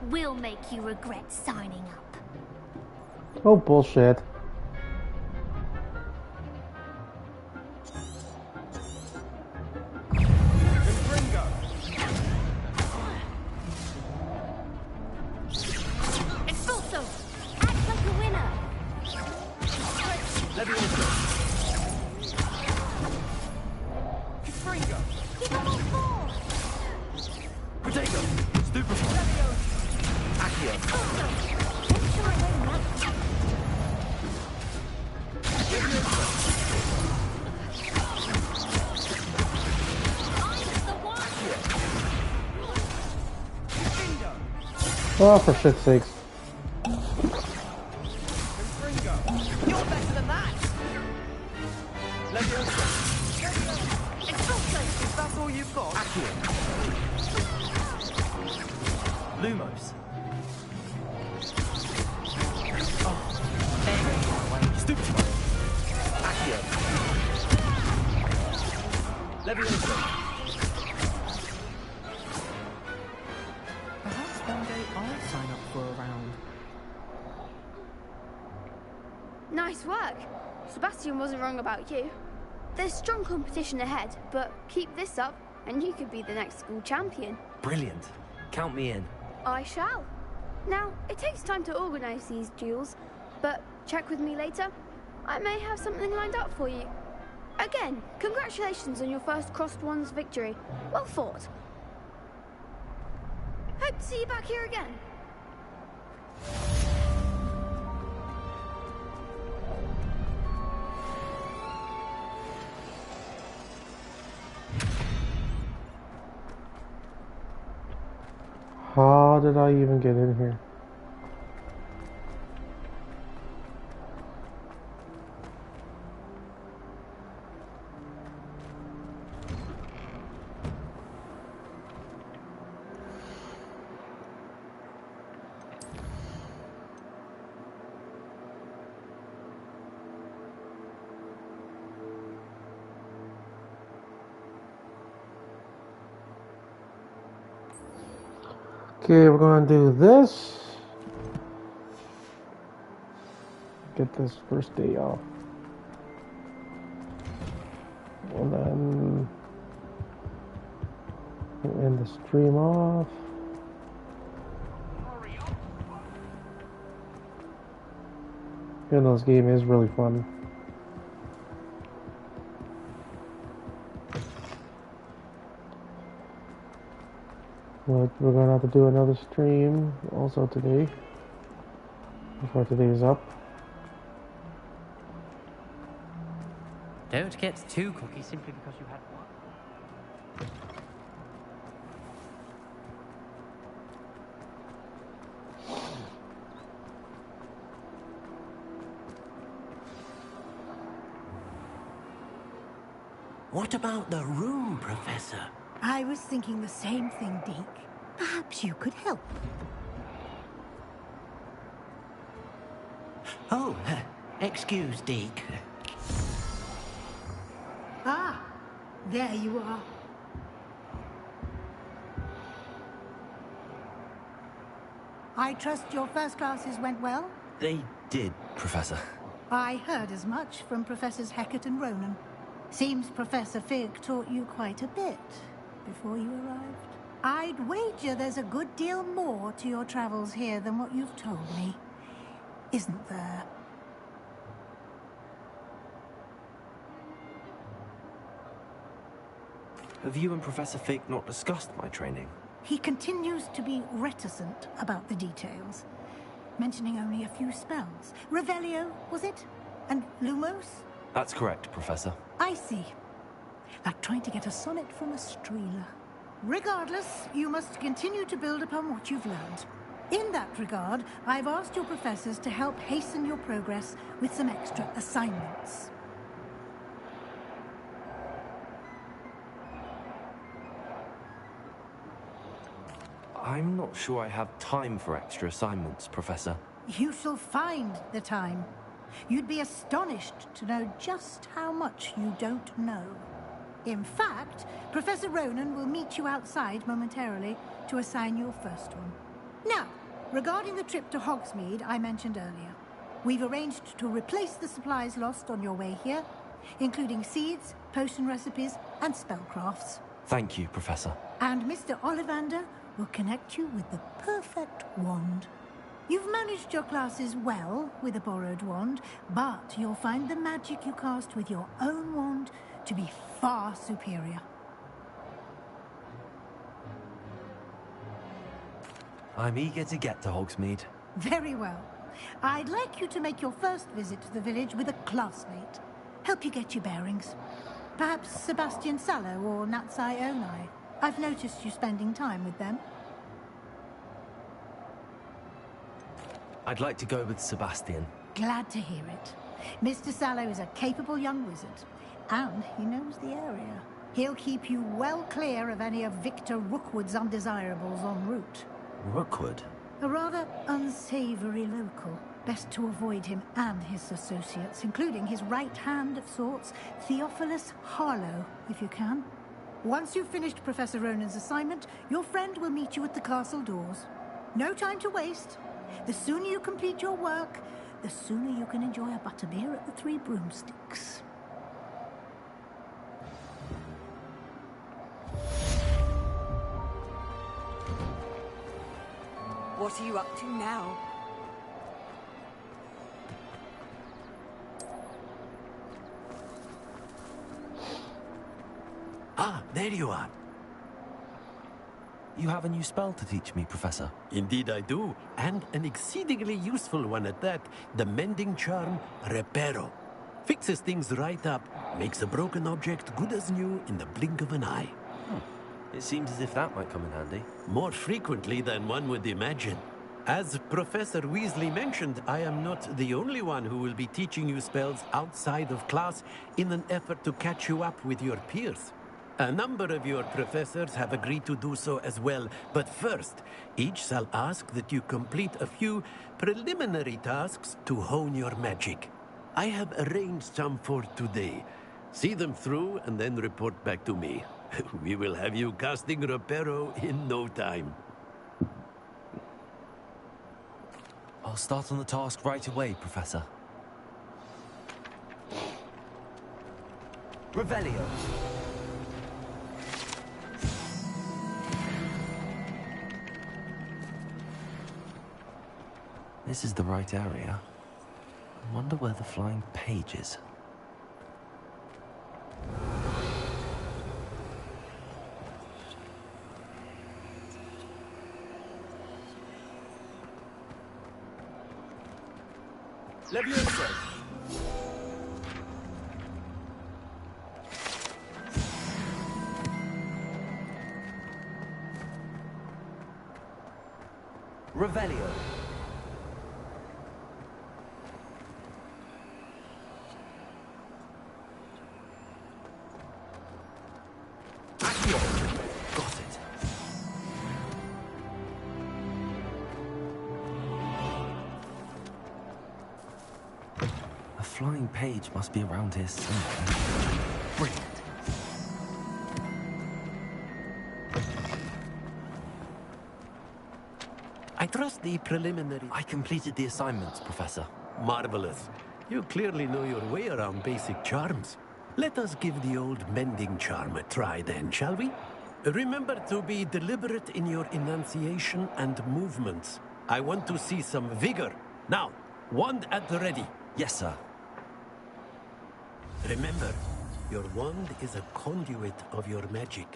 S22: We'll make you regret signing up.
S1: Oh, bullshit.
S22: Expulso! Act like a winner!
S20: Fringo!
S22: Give them all four!
S20: Potato! Stupefy! Accio!
S22: Expulso! Make sure I win that.
S1: Oh, for shit's sakes.
S7: You're better than that! If that's all you've got.
S20: Lumos.
S7: Stupid.
S20: Accio. Levioso.
S18: Perhaps one day I'll sign up for a round.
S21: Nice work. Sebastian wasn't wrong about you. There's strong competition ahead, but keep this up and you could be the next school champion.
S20: Brilliant. Count me in.
S21: I shall. Now, it takes time to organise these duels, but check with me later. I may have something lined up for you. Again, congratulations on your first Crossed Wands victory. Well fought. Hope to see you back here again.
S1: How did I even get in here? Okay, we're going to do this. Get this first day off. And then we'll end the stream off. Even though this game is really fun. But we're going to have to do another stream also today, before today is up.
S2: Don't get too cocky simply because you had one.
S5: What about the room, Professor?
S8: I was thinking the same thing, Deke. Perhaps you could help.
S5: Oh, excuse, Deke.
S8: Ah, there you are. I trust your first classes went well?
S20: They did, Professor.
S8: I heard as much from Professors Hecat and Ronan. Seems Professor Fig taught you quite a bit before you arrived. I'd wager there's a good deal more to your travels here than what you've told me. Isn't there?
S20: Have you and Professor Fig not discussed my training?
S8: He continues to be reticent about the details, mentioning only a few spells. Revelio, was it? And Lumos?
S20: That's correct, Professor.
S8: I see. Like trying to get a sonnet from a streeler. Regardless, you must continue to build upon what you've learned. In that regard, I've asked your professors to help hasten your progress with some extra assignments.
S20: I'm not sure I have time for extra assignments, Professor.
S8: You shall find the time. You'd be astonished to know just how much you don't know. In fact, Professor Ronan will meet you outside momentarily to assign your first one. Now, regarding the trip to Hogsmeade I mentioned earlier, we've arranged to replace the supplies lost on your way here, including seeds, potion recipes, and spellcrafts.
S20: Thank you, Professor.
S8: And Mr. Ollivander will connect you with the perfect wand. You've managed your classes well with a borrowed wand, but you'll find the magic you cast with your own wand to be far superior.
S20: I'm eager to get to Hogsmeade.
S8: Very well. I'd like you to make your first visit to the village with a classmate. Help you get your bearings. Perhaps Sebastian Sallow or Natsai Onai. I've noticed you spending time with them.
S20: I'd like to go with Sebastian.
S8: Glad to hear it. Mr. Sallow is a capable young wizard, and he knows the area. He'll keep you well clear of any of Victor Rookwood's undesirables en route.
S20: Rookwood?
S8: A rather unsavory local. Best to avoid him and his associates, including his right hand of sorts, Theophilus Harlow, if you can. Once you've finished Professor Ronan's assignment, your friend will meet you at the castle doors. No time to waste. The sooner you complete your work, the sooner you can enjoy a butterbeer at the Three Broomsticks.
S9: What are you up to now?
S5: Ah, there you are.
S20: You have a new spell to teach me, Professor.
S5: Indeed I do, and an exceedingly useful one at that. The mending charm, Reparo. Fixes things right up, makes a broken object good as new in the blink of an eye.
S20: It seems as if that might come in handy.
S5: More frequently than one would imagine. As Professor Weasley mentioned, I am not the only one who will be teaching you spells outside of class in an effort to catch you up with your peers. A number of your professors have agreed to do so as well, but first, each shall ask that you complete a few preliminary tasks to hone your magic. I have arranged some for today. See them through and then report back to me. We will have you casting Reparo in no time.
S20: I'll start on the task right away, Professor.
S2: Revelio.
S20: This is the right area. I wonder where the flying page is.
S3: Leviosa.
S2: Revelio.
S20: A flying page must be around here somewhere. Brilliant.
S5: I trust the preliminary...
S20: I completed the assignments, Professor.
S5: Marvelous. You clearly know your way around basic charms. Let us give the old mending charm a try then, shall we? Remember to be deliberate in your enunciation and movements. I want to see some vigor. Now, wand at the ready.
S20: Yes, sir.
S5: Remember, your wand is a conduit of your magic.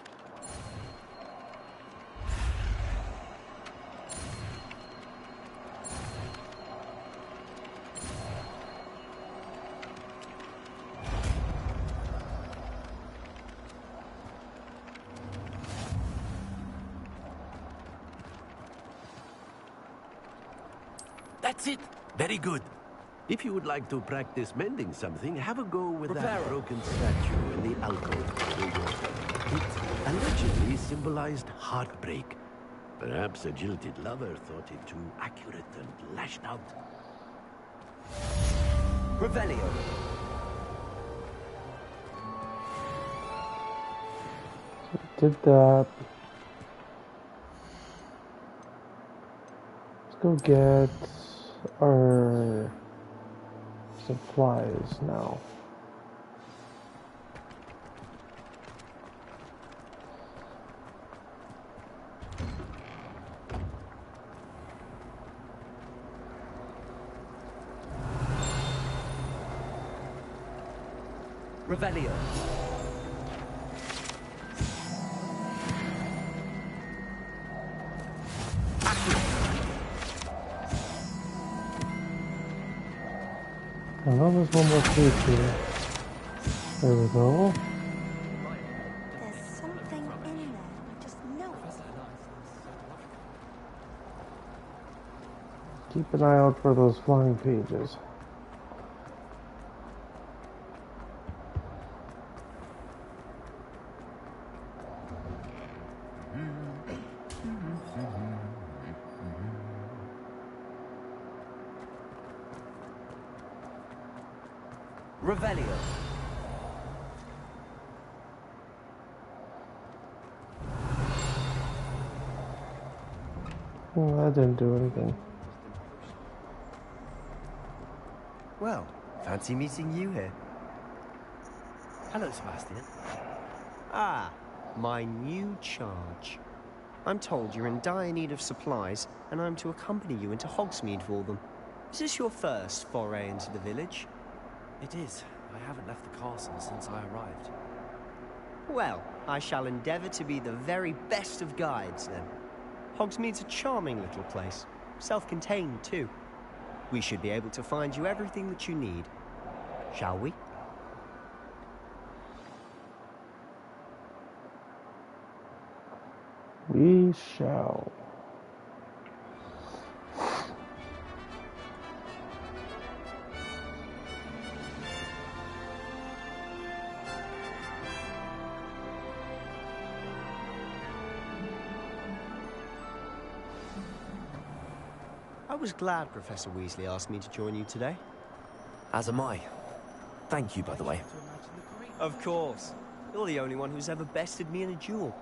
S5: That's it. Very good. If you would like to practice mending something, have a go with that broken statue in the alcove. It allegedly symbolized heartbreak. Perhaps a jilted lover thought it too accurate and lashed out.
S2: Revelio.
S1: Did that. Let's go get our supplies now.
S2: Revelio.
S1: I know there's one more page here. There we go.
S22: There's something in there. I just know it.
S1: Keep an eye out for those flying pages.
S2: Revelio.
S1: That didn't do anything.
S12: Well, fancy meeting you here.
S20: Hello, Sebastian.
S12: Ah, my new charge. I'm told you're in dire need of supplies, and I'm to accompany you into Hogsmeade for them. Is this your first foray into the village?
S20: It is. I haven't left the castle since I arrived.
S12: Well, I shall endeavour to be the very best of guides, then. Hogsmeade's a charming little place. Self-contained, too. We should be able to find you everything that you need. Shall we?
S1: We shall.
S12: I was glad Professor Weasley asked me to join you today.
S20: As am I. Thank you, by the way.
S12: Of course. You're the only one who's ever bested me in a duel.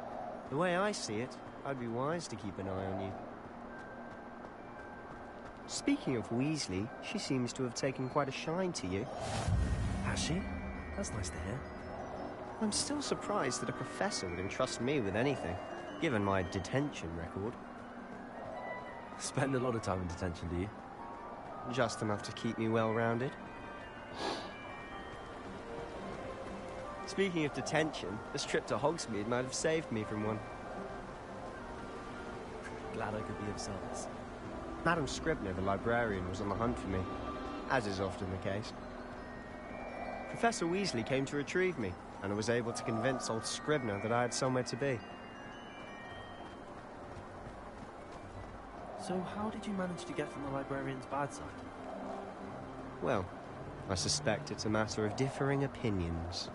S12: The way I see it, I'd be wise to keep an eye on you. Speaking of Weasley, she seems to have taken quite a shine to you.
S20: Has she? That's nice to hear.
S12: I'm still surprised that a professor would entrust me with anything, given my detention record.
S20: Spend a lot of time in detention, do you?
S12: Just enough to keep me well-rounded. Speaking of detention, this trip to Hogsmeade might have saved me from one.
S20: Glad I could be of service.
S12: Madam Scribner, the librarian, was on the hunt for me, as is often the case. Professor Weasley came to retrieve me, and I was able to convince old Scribner that I had somewhere to be.
S20: So how did you manage to get from the librarian's bad side?
S12: Well, I suspect it's a matter of differing opinions.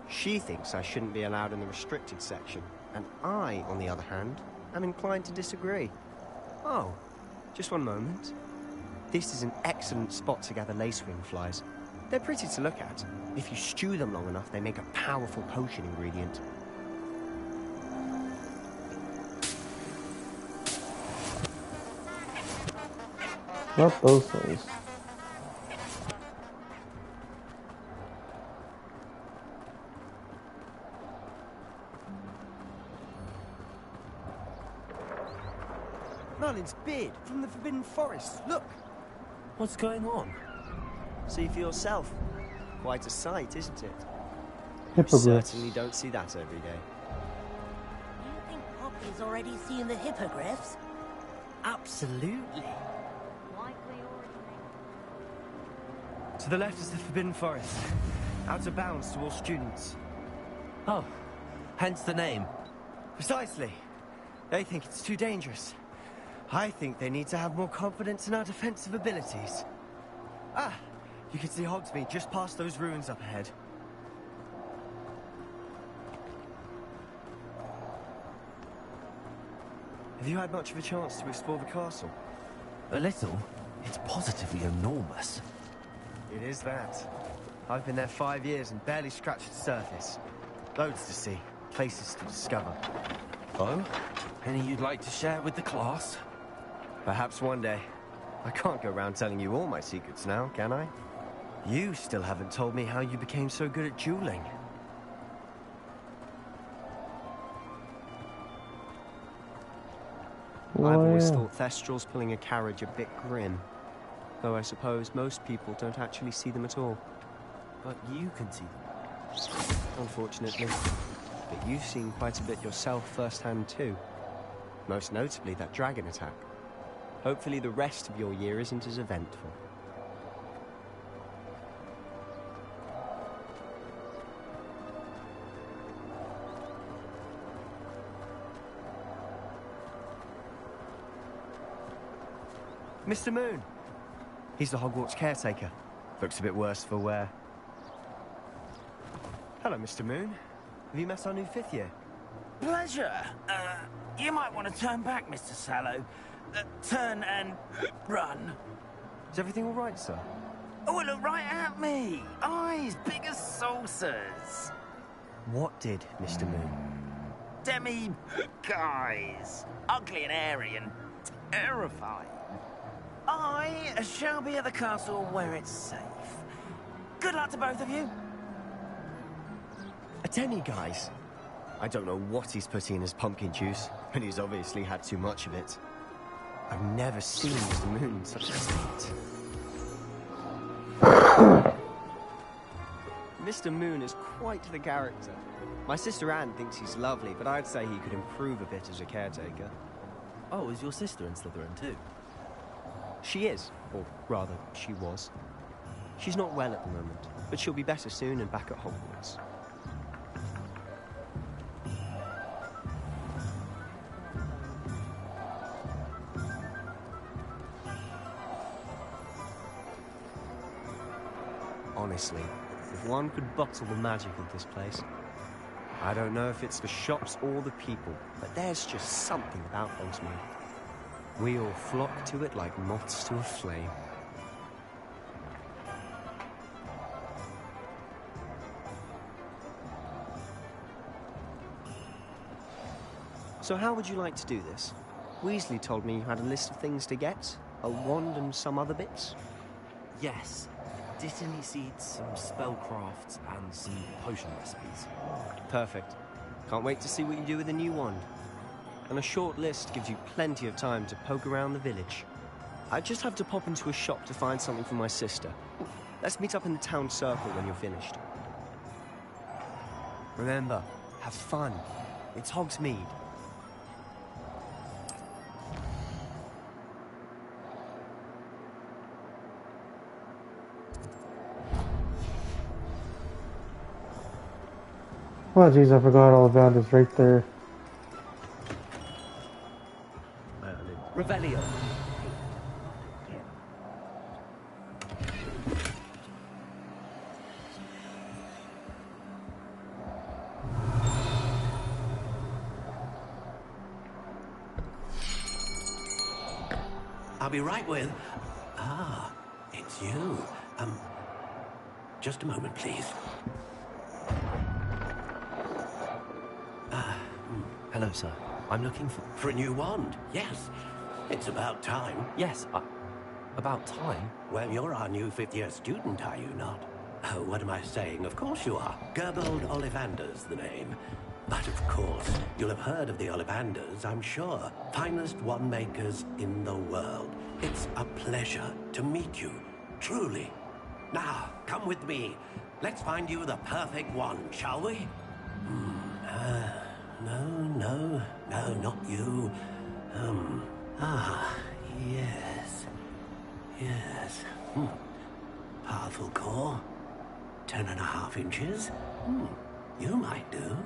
S12: She thinks I shouldn't be allowed in the restricted section, and I, on the other hand, am inclined to disagree. Oh, just one moment. This is an excellent spot to gather lacewing flies. They're pretty to look at. If you stew them long enough, they make a powerful potion ingredient.
S1: Not those things.
S12: Merlin's beard from the Forbidden Forest. Look!
S20: What's going on?
S12: See for yourself. Quite a sight, isn't it?
S1: Hippogriffs.
S12: You certainly don't see that every day.
S19: You think Poppy's already seen the hippogriffs? Absolutely.
S12: To the left is the Forbidden Forest. Out of bounds to all students.
S20: Oh, hence the name.
S12: Precisely. They think it's too dangerous. I think they need to have more confidence in our defensive abilities. Ah, you can see Hogsmeade just past those ruins up ahead. Have you had much of a chance to explore the castle?
S20: A little. It's positively enormous.
S12: It is that. I've been there 5 years and barely scratched the surface. Loads to see, places to discover.
S20: Oh? Any you'd like to share with the class?
S12: Perhaps one day. I can't go around telling you all my secrets now, can I? You still haven't told me how you became so good at dueling.
S1: Oh,
S12: I've always
S1: yeah.
S12: thought Thestrals pulling a carriage a bit grim. Though I suppose most people don't actually see them at all.
S20: But you can see them.
S12: Unfortunately. But you've seen quite a bit yourself firsthand too. Most notably that dragon attack. Hopefully the rest of your year isn't as eventful. Mr. Moon. He's the Hogwarts caretaker. Looks a bit worse for wear. Hello, Mr. Moon. Have you met our new 5th year?
S4: Pleasure. You might want to turn back, Mr. Sallow. Turn and run.
S12: Is everything all right, sir?
S4: Oh, look right at me. Eyes big as saucers.
S12: What did, Mr. Moon?
S4: Guys. Ugly and airy and terrifying. I shall be at the castle where it's safe. Good luck to both of you.
S12: A guys. I don't know what he's putting in his pumpkin juice, but he's obviously had too much of it. I've never seen Mr. Moon in such a state. Mr. Moon is quite the character. My sister Anne thinks he's lovely, but I'd say he could improve a bit as a caretaker.
S20: Oh, is your sister in Slytherin too?
S12: She is, or rather, she was. She's not well at the moment, but she'll be better soon and back at Hogwarts. Honestly, if one could bottle the magic of this place. I don't know if it's the shops or the people, but there's just something about Hogsmeade. We all flock to it like moths to a flame. So how would you like to do this? Weasley told me you had a list of things to get, a wand and some other bits.
S20: Yes. Dittany seeds, some spellcrafts, and some potion recipes.
S12: Perfect. Can't wait to see what you do with the new wand. And a short list gives you plenty of time to poke around the village. I just have to pop into a shop to find something for my sister. Let's meet up in the town circle when you're finished. Remember, have fun. It's Hogsmeade.
S1: Oh jeez, I forgot all about this right there.
S20: Revelio.
S5: I'll be right with... Ah, it's you. Just a moment, please.
S20: Hello, sir. I'm looking for...
S5: For a new wand, yes. It's about time.
S20: Yes, about time?
S5: Well, you're our new 5th year student, are you not? Oh, what am I saying? Of course you are. Gerbold Ollivander's the name. But of course, you'll have heard of the Ollivanders, I'm sure. Finest wand makers in the world. It's a pleasure to meet you, truly. Now, come with me. Let's find you the perfect wand, shall we? No, not you. Yes. Powerful core. 10.5 inches. You might do.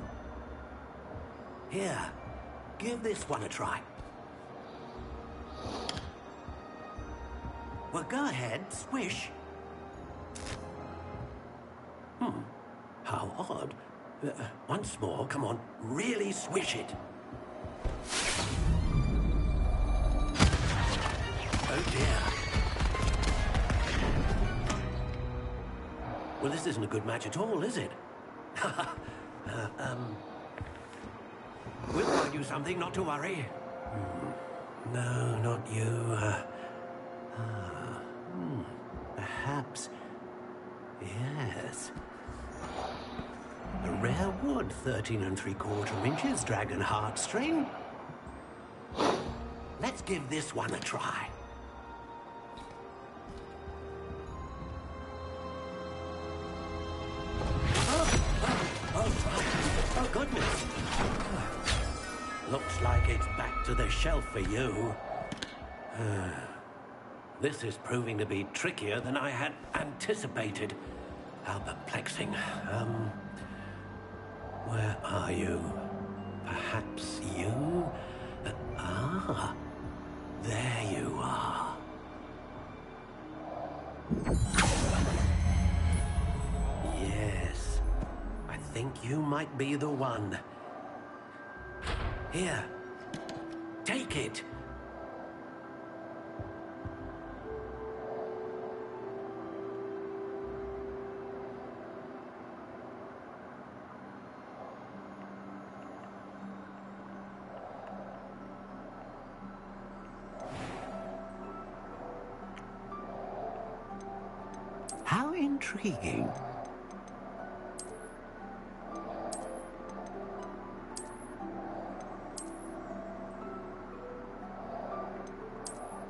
S5: Here, give this one a try. Well, go ahead, swish. How odd. Once more, come on, really swish it. Oh dear. Well, this isn't a good match at all, is it? We'll find you something, not to worry. No, not you. Perhaps. Yes. A rare wood, 13 3/4 inches, dragon heartstring. Let's give this one a try. Oh, goodness. Looks like it's back to the shelf for you. This is proving to be trickier than I had anticipated. How perplexing. Where are you? Perhaps you? There you are. might be the one. Here, take it. How intriguing.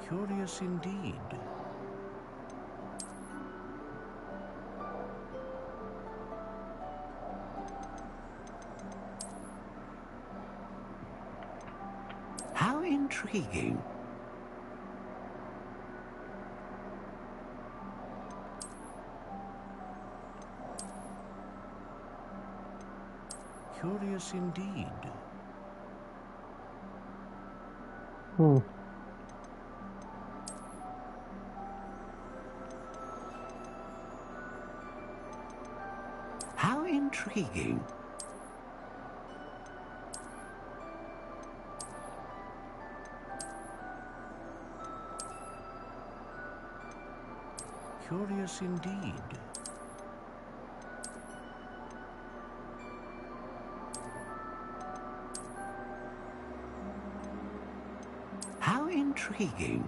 S5: Curious indeed. How intriguing. Curious indeed. How intriguing. Curious indeed. How intriguing.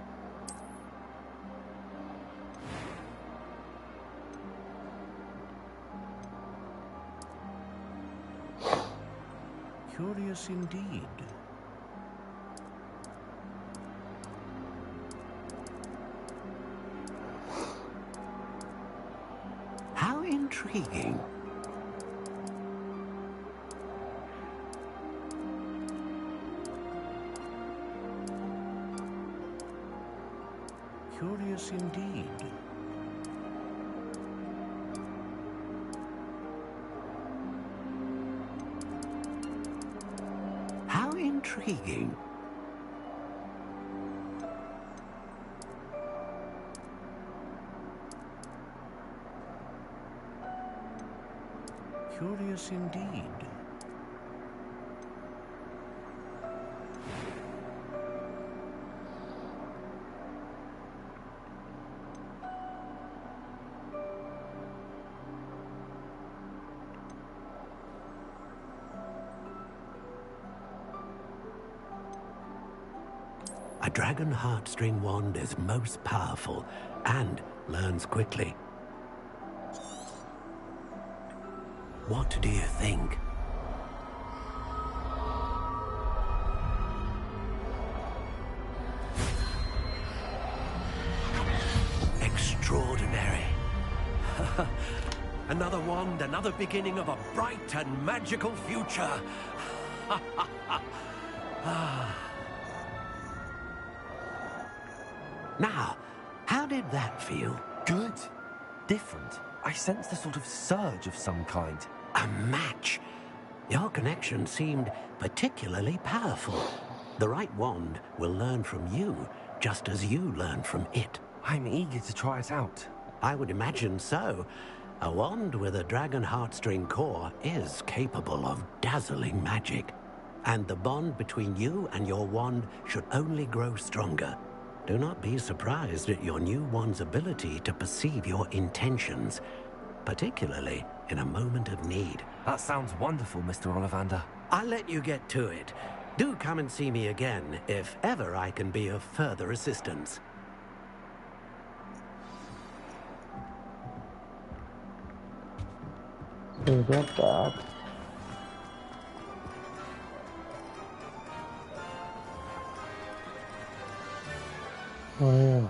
S5: Curious indeed. How intriguing. Curious indeed. How intriguing. Curious indeed. A dragon heartstring wand is most powerful and learns quickly. What do you think? Extraordinary. Another wand, another beginning of a bright and magical future. Now, how did that feel?
S20: Good. Different. I sensed a sort of surge of some kind.
S5: A match. Your connection seemed particularly powerful. The right wand will learn from you, just as you learn from it.
S20: I'm eager to try it out.
S5: I would imagine so. A wand with a dragon heartstring core is capable of dazzling magic. And the bond between you and your wand should only grow stronger. Do not be surprised at your new wand's ability to perceive your intentions, particularly in a moment of need.
S20: That sounds wonderful, Mr. Ollivander.
S5: I'll let you get to it. Do come and see me again if ever I can be of further assistance.
S1: So we got that. Oh yeah.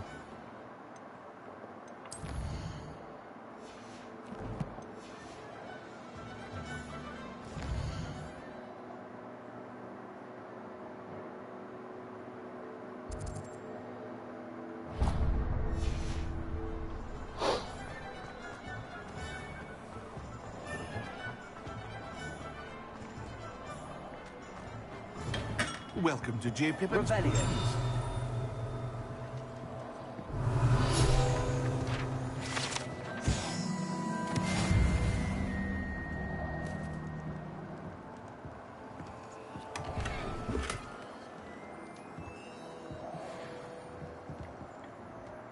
S10: Welcome to J. Pippin's
S20: Rebellion.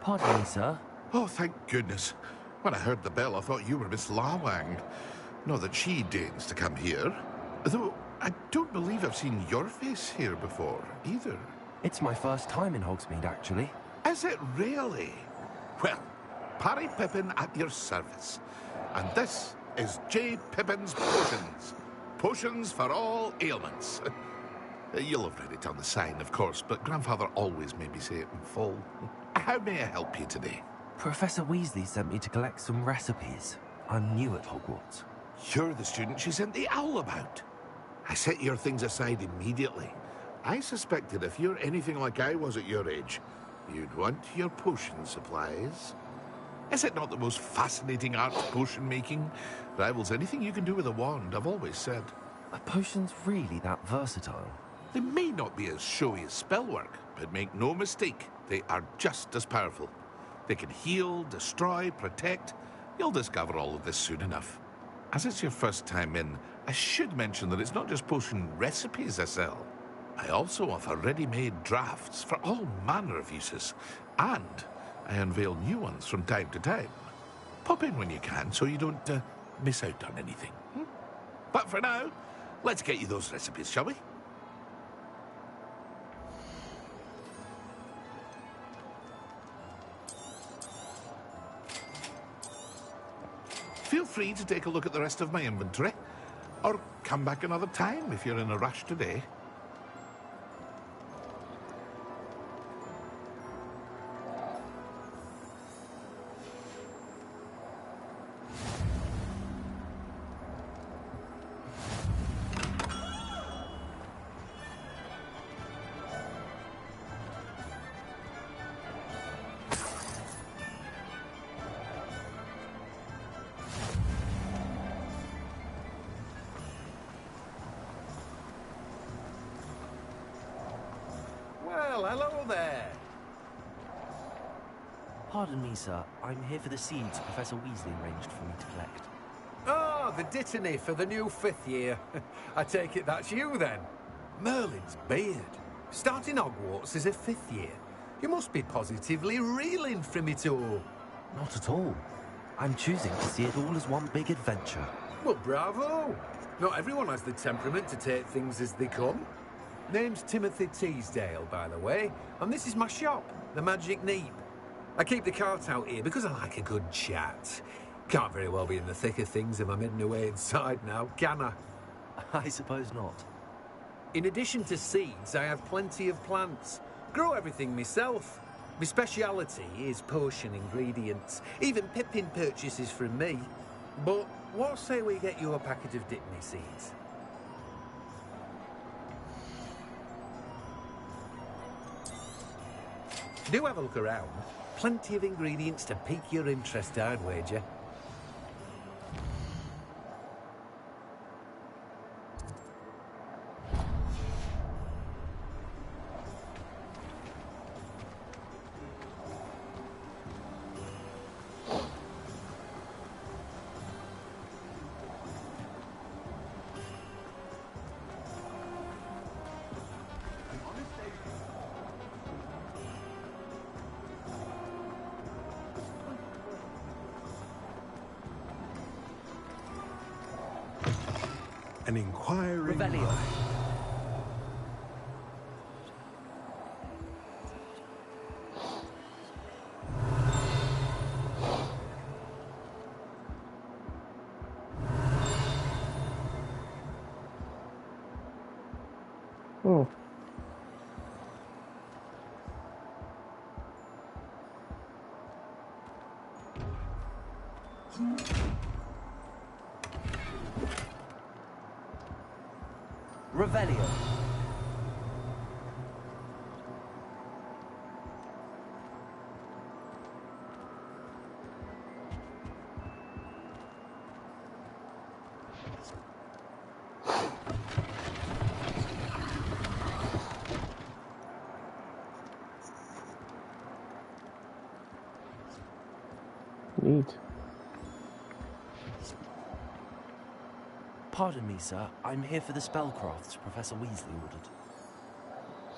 S20: Pardon me, sir.
S10: Oh, thank goodness. When I heard the bell, I thought you were Miss Lawang. Not that she deigns to come here. Though, I don't believe I've seen your face here before, either.
S20: It's my first time in Hogsmeade, actually.
S10: Is it really? Well, Parry Pippin at your service. And this is J. Pippin's Potions. Potions for all ailments. You'll have read it on the sign, of course, but Grandfather always made me say it in full. How may I help you today?
S20: Professor Weasley sent me to collect some recipes. I'm new at Hogwarts.
S10: You're the student she sent the owl about. I set your things aside immediately. I suspected if you're anything like I was at your age, you'd want your potion supplies. Is it not the most fascinating art, potion making? Rivals anything you can do with a wand, I've always said.
S20: Are potions really that versatile?
S10: They may not be as showy as spellwork, but make no mistake, they are just as powerful. They can heal, destroy, protect. You'll discover all of this soon enough. As it's your first time in, I should mention that it's not just potion recipes I sell. I also offer ready-made drafts for all manner of uses, and I unveil new ones from time to time. Pop in when you can so you don't miss out on anything. But for now, let's get you those recipes, shall we? Feel free to take a look at the rest of my inventory, or come back another time if you're in a rush today.
S11: Well, hello there.
S20: Pardon me, sir. I'm here for the seeds Professor Weasley arranged for me to collect.
S11: Ah, the dittany for the new 5th year. I take it that's you, then. Merlin's beard. Starting Hogwarts as a 5th year. You must be positively reeling from it all.
S20: Not at all. I'm choosing to see it all as one big adventure.
S11: Well, bravo. Not everyone has the temperament to take things as they come. Name's Timothy Teasdale, by the way, and this is my shop, the Magic Neep. I keep the cart out here because I like a good chat. Can't very well be in the thick of things if I'm hidden away inside now, can I?
S20: I suppose not.
S11: In addition to seeds, I have plenty of plants. Grow everything myself. My speciality is potion ingredients. Even Pippin purchases from me. But what say we get you a packet of Dittany seeds? Do have a look around. Plenty of ingredients to pique your interest, I'd wager.
S23: An inquiring
S2: Revelio.
S23: mind.
S1: Oh.
S2: Revelio.
S1: Neat.
S20: Pardon me, sir. I'm here for the spellcrafts Professor Weasley ordered.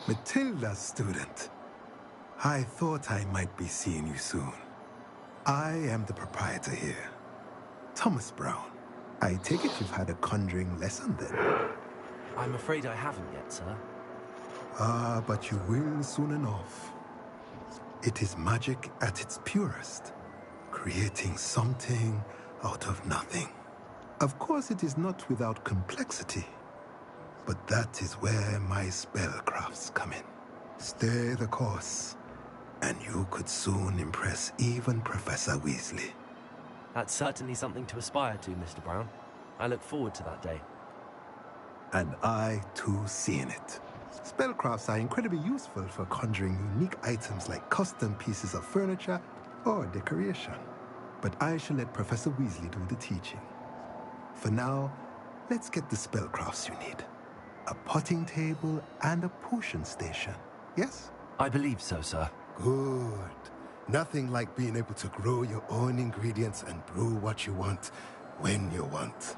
S23: Matilda's student.
S6: I thought I might be seeing you soon. I am the proprietor here, Thomas Brown. I take it you've had a conjuring lesson then?
S20: I'm afraid I haven't yet, sir.
S6: Ah, but you will soon enough. It is magic at its purest, creating something out of nothing. Of course, it is not without complexity, but that is where my spellcrafts come in. Stay the course, and you could soon impress even Professor Weasley.
S20: That's certainly something to aspire to, Mr. Brown. I look forward to that day.
S6: And I, too, seeing it. Spellcrafts are incredibly useful for conjuring unique items like custom pieces of furniture or decoration. But I shall let Professor Weasley do the teaching. For now, let's get the spellcrafts you need. A potting table and a potion station, yes?
S20: I believe so, sir.
S6: Good. Nothing like being able to grow your own ingredients and brew what you want when you want.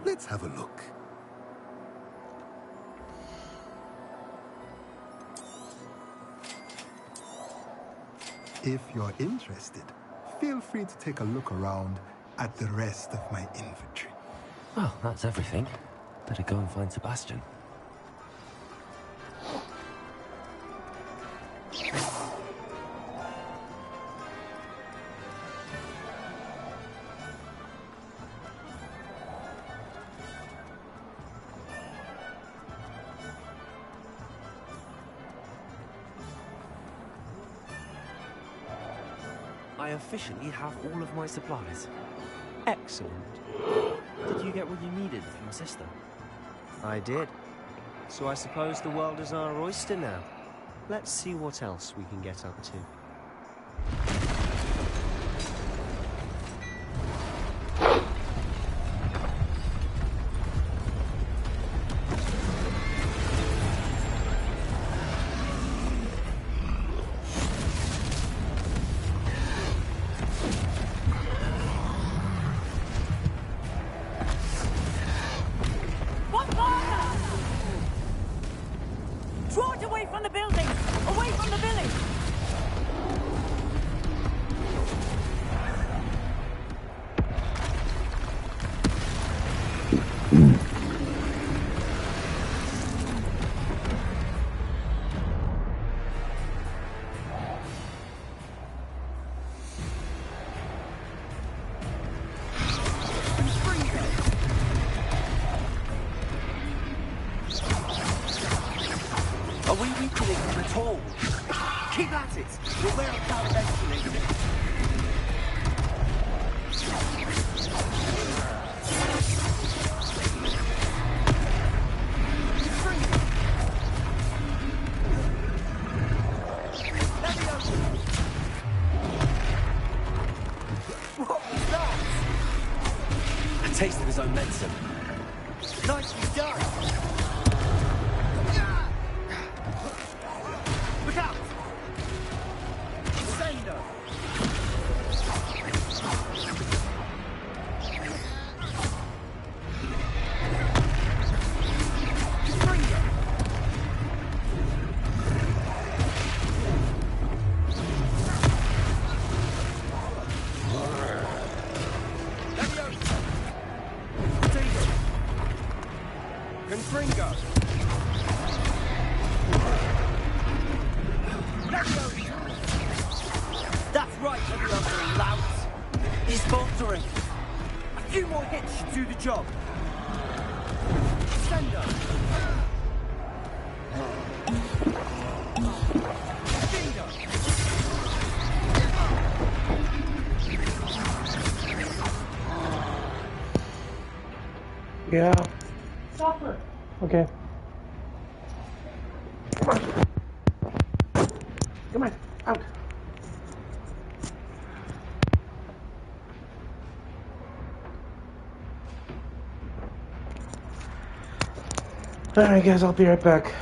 S6: Let's have a look. If you're interested, feel free to take a look around at the rest of my inventory.
S20: Well, that's everything. Better go and find Sebastian. I officially have all of my supplies.
S12: Excellent.
S20: Did you get what you needed from your sister?
S12: I did. So I suppose the world is our oyster now. Let's see what else we can get up to.
S7: Draw it away from the building! Away from the village!
S4: Are we weakening them at all? Keep at it! We'll wear it down eventually.
S7: What was that?
S20: A taste of his own medicine.
S7: Nicely done! Look out! Sender! Confringo! That's right, you lovely louts. He's faltering. A few more hits should do the job. Sender!
S1: Yeah. Stopper. Okay. Come on. Come on. Out. Alright guys, I'll be right back.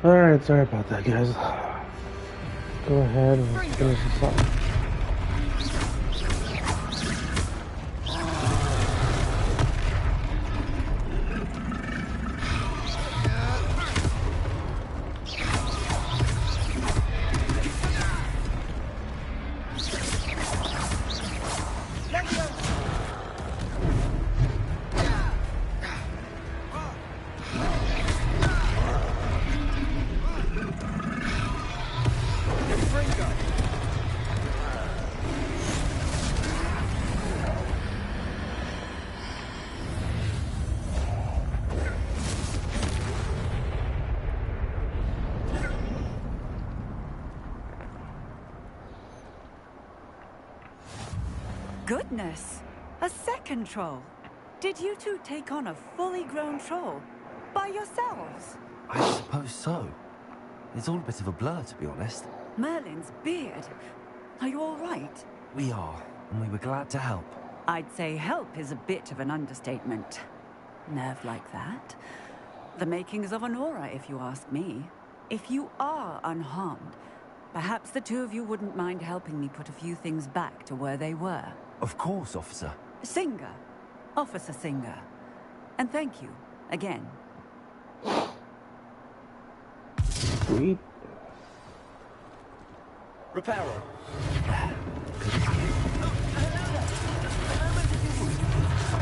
S1: Alright, sorry about that, guys. Go ahead and let's finish this up.
S13: Goodness! A second troll! Did you two take on a fully grown troll? By yourselves?
S2: I suppose so. It's all a bit of a blur, to be honest.
S13: Merlin's beard. Are you all right?
S2: We are, and we were glad to help.
S13: I'd say help is a bit of an understatement. Nerve like that. The makings of an aura, if you ask me. If you are unharmed, perhaps the two of you wouldn't mind helping me put a few things back to where they were.
S2: Of course, officer.
S13: Singer. Officer Singer. And thank you, again.
S1: Sweet.
S12: Reparo.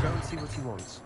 S12: Go and see what he wants.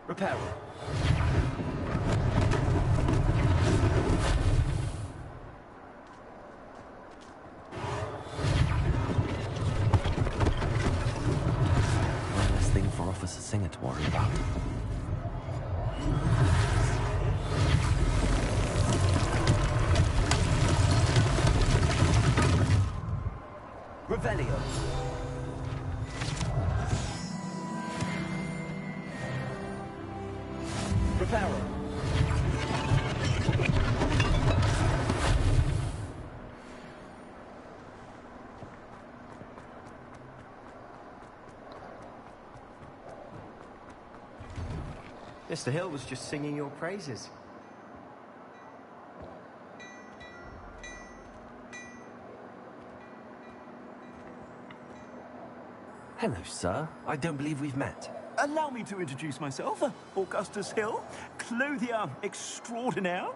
S12: Reparo.
S2: One less thing for Officer Singer to worry about.
S12: Revelio. Reparo. Mr. Hill was just singing your praises.
S2: Hello, sir. I don't believe we've met.
S15: Allow me to introduce myself, Augustus Hill, clothier extraordinaire.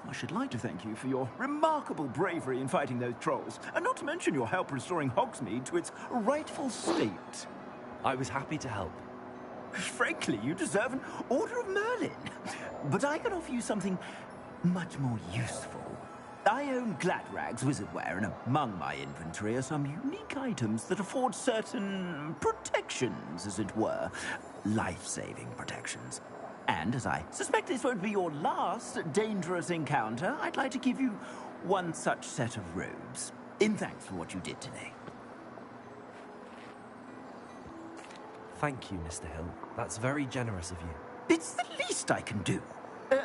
S15: I should like to thank you for your remarkable bravery in fighting those trolls, and not to mention your help restoring Hogsmeade to its rightful state.
S2: I was happy to help.
S15: Frankly, you deserve an Order of Merlin. But I can offer you something much more useful. I own Gladrag's wizardware, and among my inventory are some unique items that afford certain protections, as it were. Life-saving protections. And as I suspect this won't be your last dangerous encounter, I'd like to give you one such set of robes, in thanks for what you did today.
S2: Thank you, Mr. Hill. That's very generous of you.
S15: It's the least I can do.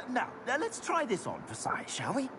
S15: Now, let's try this on for size, shall we?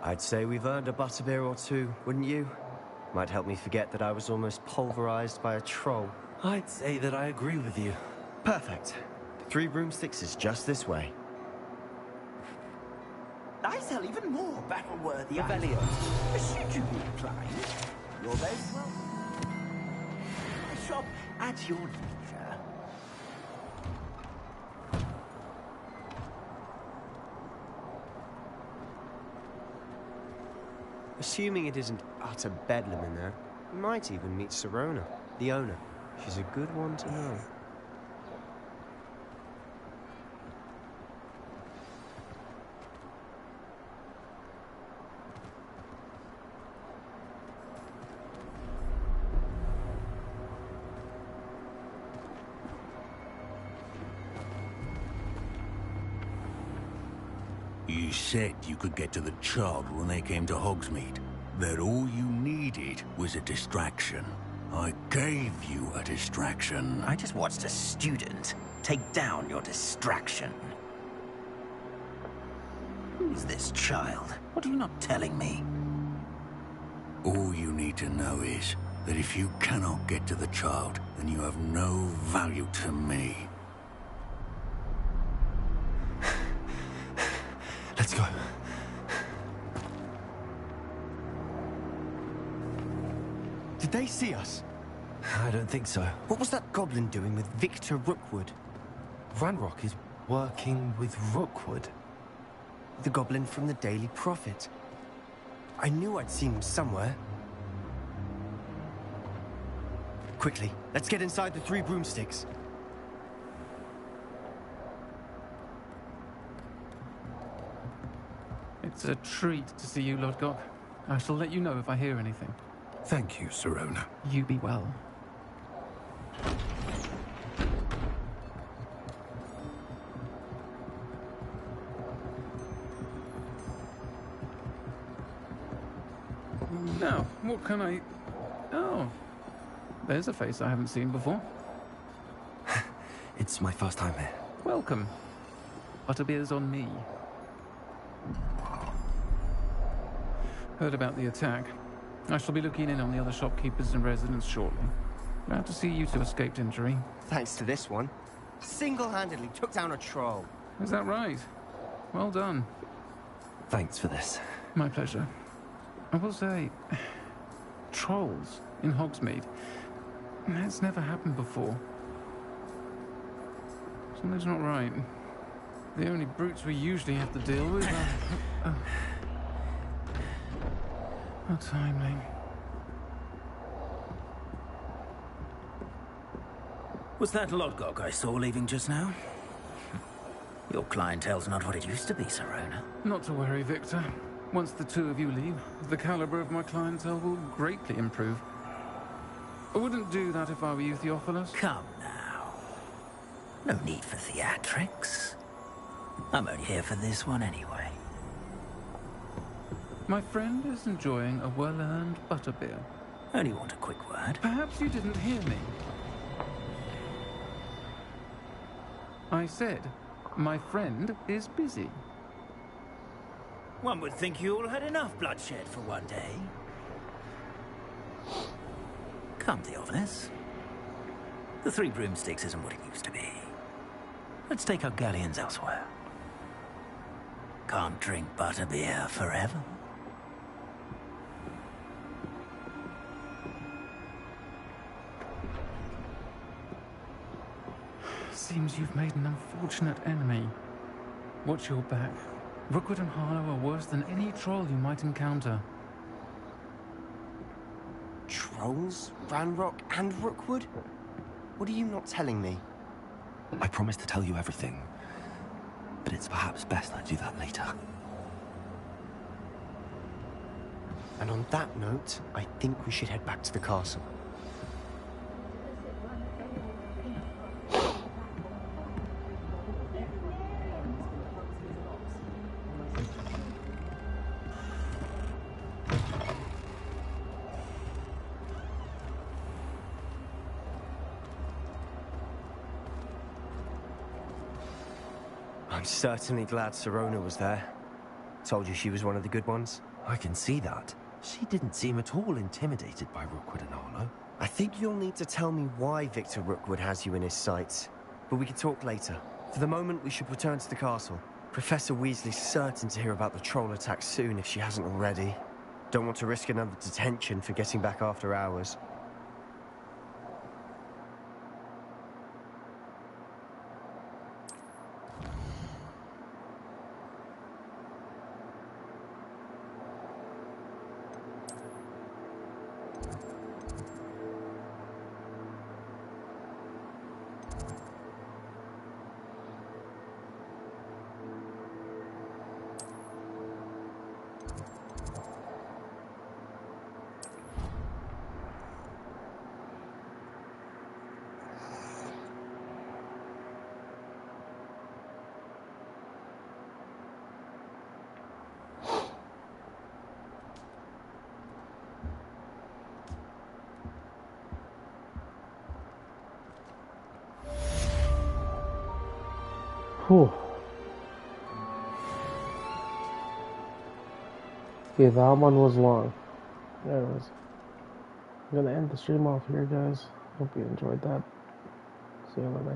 S12: I'd say we've earned a butterbeer or two, wouldn't you? Might help me forget that I was almost pulverized by a troll.
S15: I'd say that I agree with you.
S12: Perfect. 3 broomsticks is just this way.
S15: I sell even more battle-worthy items. Should you be inclined, you're most welcome. I shop at your leisure.
S12: Assuming it isn't utter bedlam in there, we might even meet Sirona, the owner. She's a good one to know.
S4: You said you could get to the child when they came to Hogsmeade. That all you needed was a distraction. I gave you a distraction.
S15: I just watched a student take down your distraction. Who's this child? What are you not telling me?
S4: All you need to know is that if you cannot get to the child, then you have no value to me.
S12: Let's go. Did they see us?
S20: I don't think so.
S12: What was that goblin doing with Victor Rookwood?
S20: Ranrock is working with Rookwood.
S12: The goblin from the Daily Prophet. I knew I'd seen him somewhere. Quickly, let's get inside the 3 broomsticks.
S14: It's a treat to see you, Lodgok. I shall let you know if I hear anything.
S6: Thank you, Sirona.
S14: You be well. Now, what can I... Oh, there's a face I haven't seen before.
S20: It's my first time here.
S14: Welcome. Butterbeer's on me. Heard about the attack. I shall be looking in on the other shopkeepers and residents shortly. Glad to see you two escaped injury.
S12: Thanks to this one. Single-handedly took down a troll.
S14: Is that right? Well done.
S20: Thanks for this.
S14: My pleasure. I will say, trolls in Hogsmeade. It's never happened before. Something's not right. The only brutes we usually have to deal with are... How timely.
S15: Was that Lodgok I saw leaving just now? Your clientele's not what it used to be, Sirona.
S14: Not to worry, Victor. Once the 2 of you leave, the caliber of my clientele will greatly improve. I wouldn't do that if I were you, Theophilus.
S15: Come now. No need for theatrics. I'm only here for this one anyway.
S14: My friend is enjoying a well-earned butterbeer.
S15: Only want a quick word.
S14: Perhaps you didn't hear me. I said, my friend is busy.
S15: One would think you all had enough bloodshed for one day. Come, Theophilus. The 3 broomsticks isn't what it used to be. Let's take our galleons elsewhere. Can't drink butterbeer forever.
S14: Seems you've made an unfortunate enemy. Watch your back. Rookwood and Harlow are worse than any troll you might encounter.
S12: Trolls? Ranrock and Rookwood? What are you not telling me?
S20: I promised to tell you everything, but it's perhaps best I do that later.
S12: And on that note, I think we should head back to the castle. I'm certainly glad Sirona was there. Told you she was one of the good ones.
S2: I can see that. She didn't seem at all intimidated by Rookwood and Arlo.
S12: I think you'll need to tell me why Victor Rookwood has you in his sights. But we can talk later. For the moment, we should return to the castle. Professor Weasley's certain to hear about the troll attack soon if she hasn't already. Don't want to risk another detention for getting back after hours.
S1: Whew. Okay, that one was long. Anyways, I'm gonna end the stream off here, guys. Hope you enjoyed that. See you on the next.